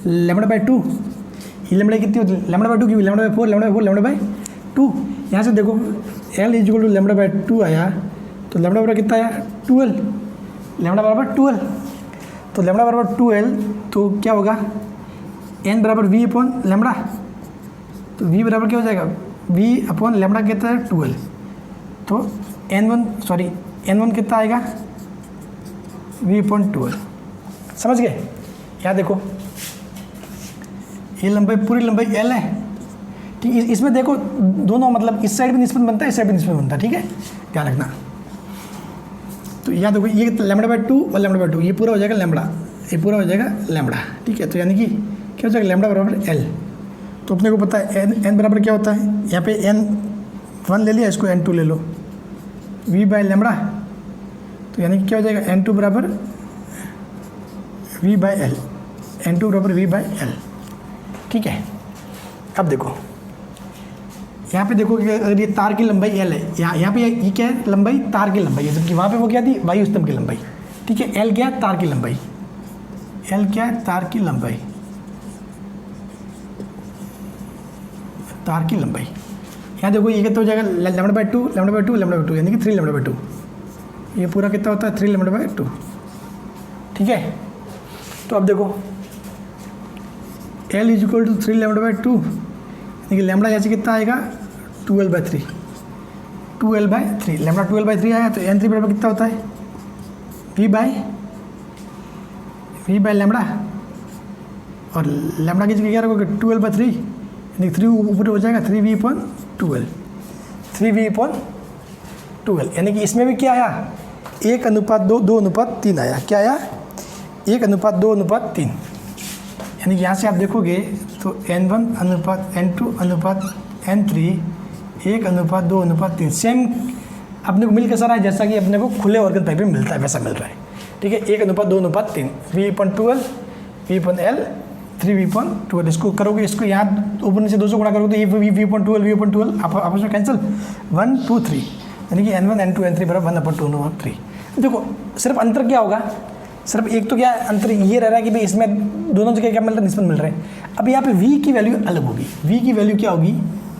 λ/2, ये लंबाई कितनी होती है λ/2 की, λ/4, λ/4, λ/2। यहाँ से देखो L इक्वल टू λ/2 आया, तो λ बराबर कितना आया 12, λ बराबर 12, तो λ बराबर 12, तो क्या होगा n बराबर v अपॉन लैम्बडा, तो v बराबर क्या हो जाएगा, v अपॉन लैम्बडा कितना है 12, तो n1 कितना आएगा v अपॉन 12, समझ गए। यहाँ देखो ये लंबाई पूरी लंबाई L है, ठीक। इसमें देखो दोनों मतलब इस साइड भी निस्बत बनता है, इस साइड भी निस्बत बनता है, ठीक है, ध्यान रखना। तो यहाँ देखो ये λ/2 और λ/2, ये पूरा हो जाएगा लैम्बडा, ये पूरा हो जाएगा लैम्बडा, ठीक है। तो यानी कि क्या हो जाएगा लैम्बडा बराबर L। तो अपने को पता है n बराबर क्या होता है, यहाँ पे n1 ले लिया, इसको n2 ले लो, v/λ, तो यानी कि क्या हो जाएगा n2 बराबर v/L, n2 बराबर v/L, ठीक है। अब देखो यहाँ पे देखो कि अगर ये तार की लंबाई L है, यहाँ पे ये क्या है, लंबाई तार की लंबाई है, जबकि वहाँ पे वो क्या थी, वायु स्तंभ की लंबाई, ठीक है। L क्या है, तार की लंबाई, L क्या है, तार की लंबाई, तार की लंबाई। यहाँ देखो ये कितना हो जाएगा, λ/2 λ/2 λ/2 यानी कि 3 λ/2। ये पूरा कितना होता है 3 λ/2, ठीक है। तो अब देखो L = 3 λ/2 यानी कि लैम्बडा यहाँ से कितना आएगा 12/3, 12/3 लैम्बडा 12/3 आया तो n3 बराबर कितना होता है v बाई लैम्बडा, और लैम्बडा की जगह क्या रखोगे 12/3 यानी 3 ऊपर हो जाएगा 3v/12, 3v/12 यानी कि इसमें भी क्या आया 1:2 2:3 आया। क्या आया 1:2 2:3 यानी कि यहाँ से आप देखोगे तो n1:n2:n3 1:2:3 सेम अपने को मिल के सारा है जैसा कि अपने को खुले ऑर्गन पाइप में मिलता है वैसा मिल रहा है, ठीक है। 1:2:3 v/12 v/L 3v/12 इसको करोगे, इसको यहाँ ऊपर से 2 से गुणा करोगे तो ये v/12 आपस में कैंसिल 1 2 3 यानी कि n1 n2 n3 बराबर 1/2/3। देखो सिर्फ अंतर क्या होगा, सिर्फ एक तो क्या अंतर ये रह रहा है कि भाई इसमें दोनों जगह क्या मिल रहा है निस्बत मिल रहा है। अब यहाँ पे v की वैल्यू अलग होगी, v की वैल्यू क्या होगी,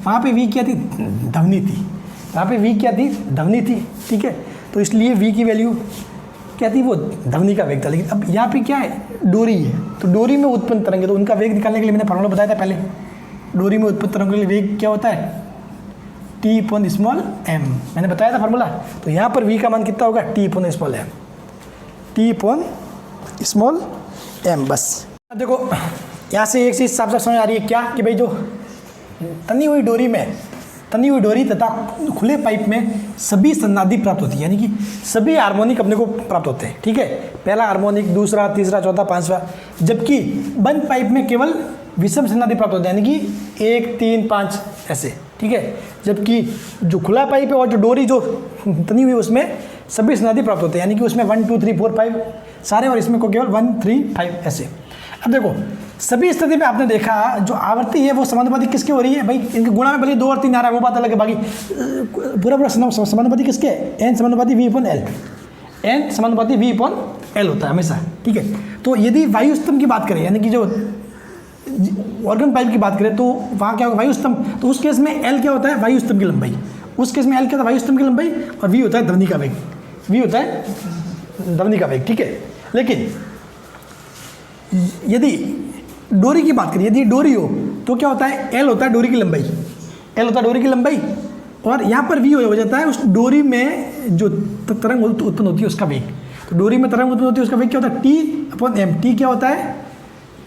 वहाँ पे v क्या थी ध्वनि थी, वहाँ पे v क्या थी ध्वनि थी, ठीक है। तो इसलिए v की वैल्यू क्या थी वो ध्वनि का वेग था। लेकिन अब यहाँ पे क्या है डोरी है, तो डोरी में उत्पन्न तरंग है तो उनका वेग निकालने के लिए मैंने फार्मूला बताया था पहले, डोरी में उत्पन्न तरंग के लिए वेग क्या होता है T/m, मैंने बताया था फार्मूला। तो यहाँ पर v का मान कितना होगा T/m, बस। अब देखो यहाँ से एक चीज़ साफ साफ समझ आ रही है क्या कि भाई जो तनी हुई डोरी तथा खुले पाइप में सभी सन्नादि प्राप्त होती है, यानी कि सभी हार्मोनिक अपने को प्राप्त होते हैं, ठीक है। पहला हार्मोनिक, दूसरा, तीसरा, चौथा, पांचवा, जबकि बंद पाइप में केवल विषम सन्नादि प्राप्त होते हैं, यानी कि 1 3 5 ऐसे, ठीक है। जबकि जो खुला पाइप है और जो डोरी जो तनी हुई उसमें सभी सन्नादि प्राप्त होते हैं, यानी कि उसमें 1 2 3 4 5 सारे, और इसमें को केवल 1 3 5 ऐसे। अब देखो सभी स्थिति में आपने देखा जो आवृत्ति है वो समानुपाती किसकी हो रही है, भाई इनके गुणा में भले 2 और 3 आ रहा है वो बात अलग है, बाकी पूरा समानुपाती किसके है, n समानुपाती v/L, n समानुपाती v/L होता है हमेशा, ठीक है। तो यदि वायु स्तंभ की बात करें यानी कि जो ऑर्गन पाइप की बात करें तो वहाँ क्या होगा वायु स्तंभ, तो उस केस में L क्या होता है वायु स्तंभ की लंबाई, उस केस में L क्या होता है वायु स्तंभ की लंबाई, और v होता है ध्वनि का वेग, v होता है ध्वनि का वेग, ठीक है। लेकिन यदि डोरी की बात करें, यदि डोरी हो तो क्या होता है L होता है डोरी की लंबाई, L होता है डोरी की लंबाई, और यहाँ पर v हो जाता है उस डोरी में जो तरंग उत्पन्न होती है उसका वेग। तो डोरी में तरंग उत्पन्न होती है उसका वेग क्या होता है T/m, T क्या होता है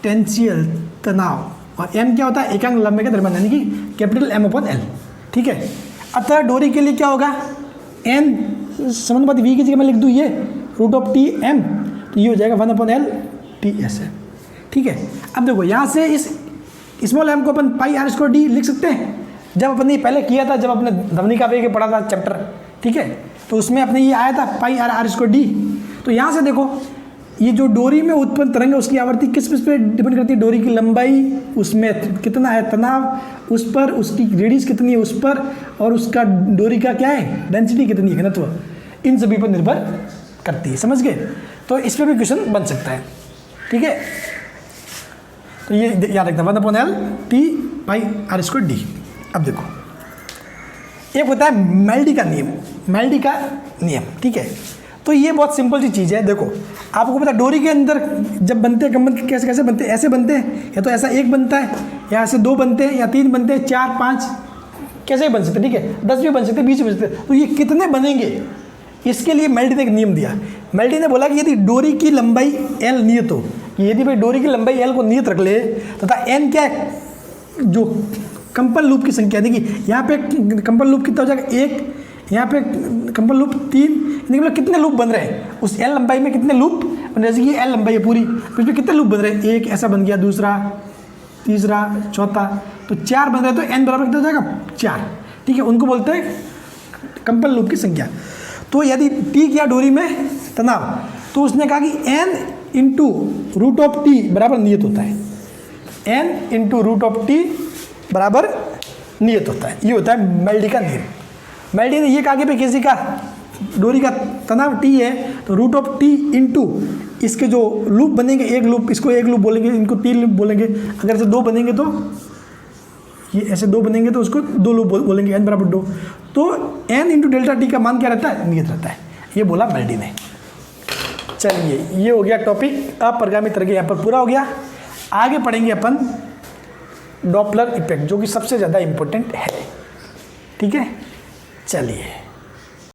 टेंसियल तनाव, और m क्या होता है एकांक लंबाई का द्रव्यमान यानी कि M/L, ठीक है। अतः डोरी के लिए क्या होगा n समानुपाती v की जगह मैं लिख दूँ ये √T/m, तो ये हो जाएगा 1/L T/s है, ठीक है। अब देखो यहाँ से इस स्मॉल m को अपन πr² d लिख सकते हैं, जब अपन ने पहले किया था जब अपने ध्वनि का वेग पढ़ा था चैप्टर, ठीक है, तो उसमें अपने ये आया था πr² d। तो यहाँ से देखो ये जो डोरी में उत्पन्न तरंग है उसकी आवृत्ति किस पे डिपेंड करती है, डोरी की लंबाई, उसमें कितना है तनाव उस पर, उसकी रेडियस कितनी है उस पर, और उसका डोरी का क्या है डेंसिटी कितनी है घनत्व, इन सभी पर निर्भर करती है, समझ गए। तो इस पर भी क्वेश्चन बन सकता है, ठीक है। तो ये याद रखना 1/L T/r² d। अब देखो एक होता है मेल्डी का नियम, ठीक है। तो ये बहुत सिंपल सी चीज़ है। देखो आपको पता है डोरी के अंदर जब बनते हैं कंबन कैसे कैसे बनते हैं, ऐसे बनते हैं, या तो ऐसा एक बनता है, या ऐसे 2 बनते हैं, या 3 बनते हैं, 4 5 कैसे भी बन सकते, ठीक है, 10 भी बन सकते, 20 भी बन सकते। तो ये कितने बनेंगे इसके लिए मेल्डी ने एक नियम दिया। मेल्डी ने बोला कि यदि डोरी की लंबाई L नियत हो, यदि भाई डोरी की लंबाई L को नियत रख ले तथा n क्या है जो कंपन लूप की संख्या, देखिए यहाँ पे कंपन लूप कितना हो जाएगा 1, यहाँ पे कंपन लूप 3, मतलब कितने लूप बन रहे हैं उस L लंबाई में, कितने लूप बन रहे हैं, जैसे कि L लंबाई है पूरी, तो इसमें कितने लूप बन रहे हैं, एक ऐसा बन गया, दूसरा, तीसरा, चौथा, तो 4 बन रहे हैं, तो n बराबर कितना हो जाएगा 4, ठीक है। उनको बोलते हैं कंपन लूप की संख्या। तो यदि T किया डोरी में तनाव, तो उसने कहा कि n × √T बराबर नियत होता है, n × √T बराबर नियत होता है, ये होता है मेल्डी का नियम। मेल्डी ने ये कहा कि भाई किसी का डोरी का तनाव T है तो √T × इसके जो लूप बनेंगे, एक लूप, इसको एक लूप बोलेंगे, इनको 3 लूप बोलेंगे, अगर से 2 बनेंगे तो ये ऐसे दो बनेंगे तो उसको दो लूप बोलेंगे, n बराबर 2। तो n इंटू डेल्टा टी का मान क्या रहता है, नियत रहता है, ये बोला मेल्डी ने। चलिए ये हो गया टॉपिक अपरिगामी तरंग यहाँ पर पूरा हो गया। आगे पढ़ेंगे अपन डॉपलर इफेक्ट, जो कि सबसे ज़्यादा इम्पोर्टेंट है। ठीक है, चलिए।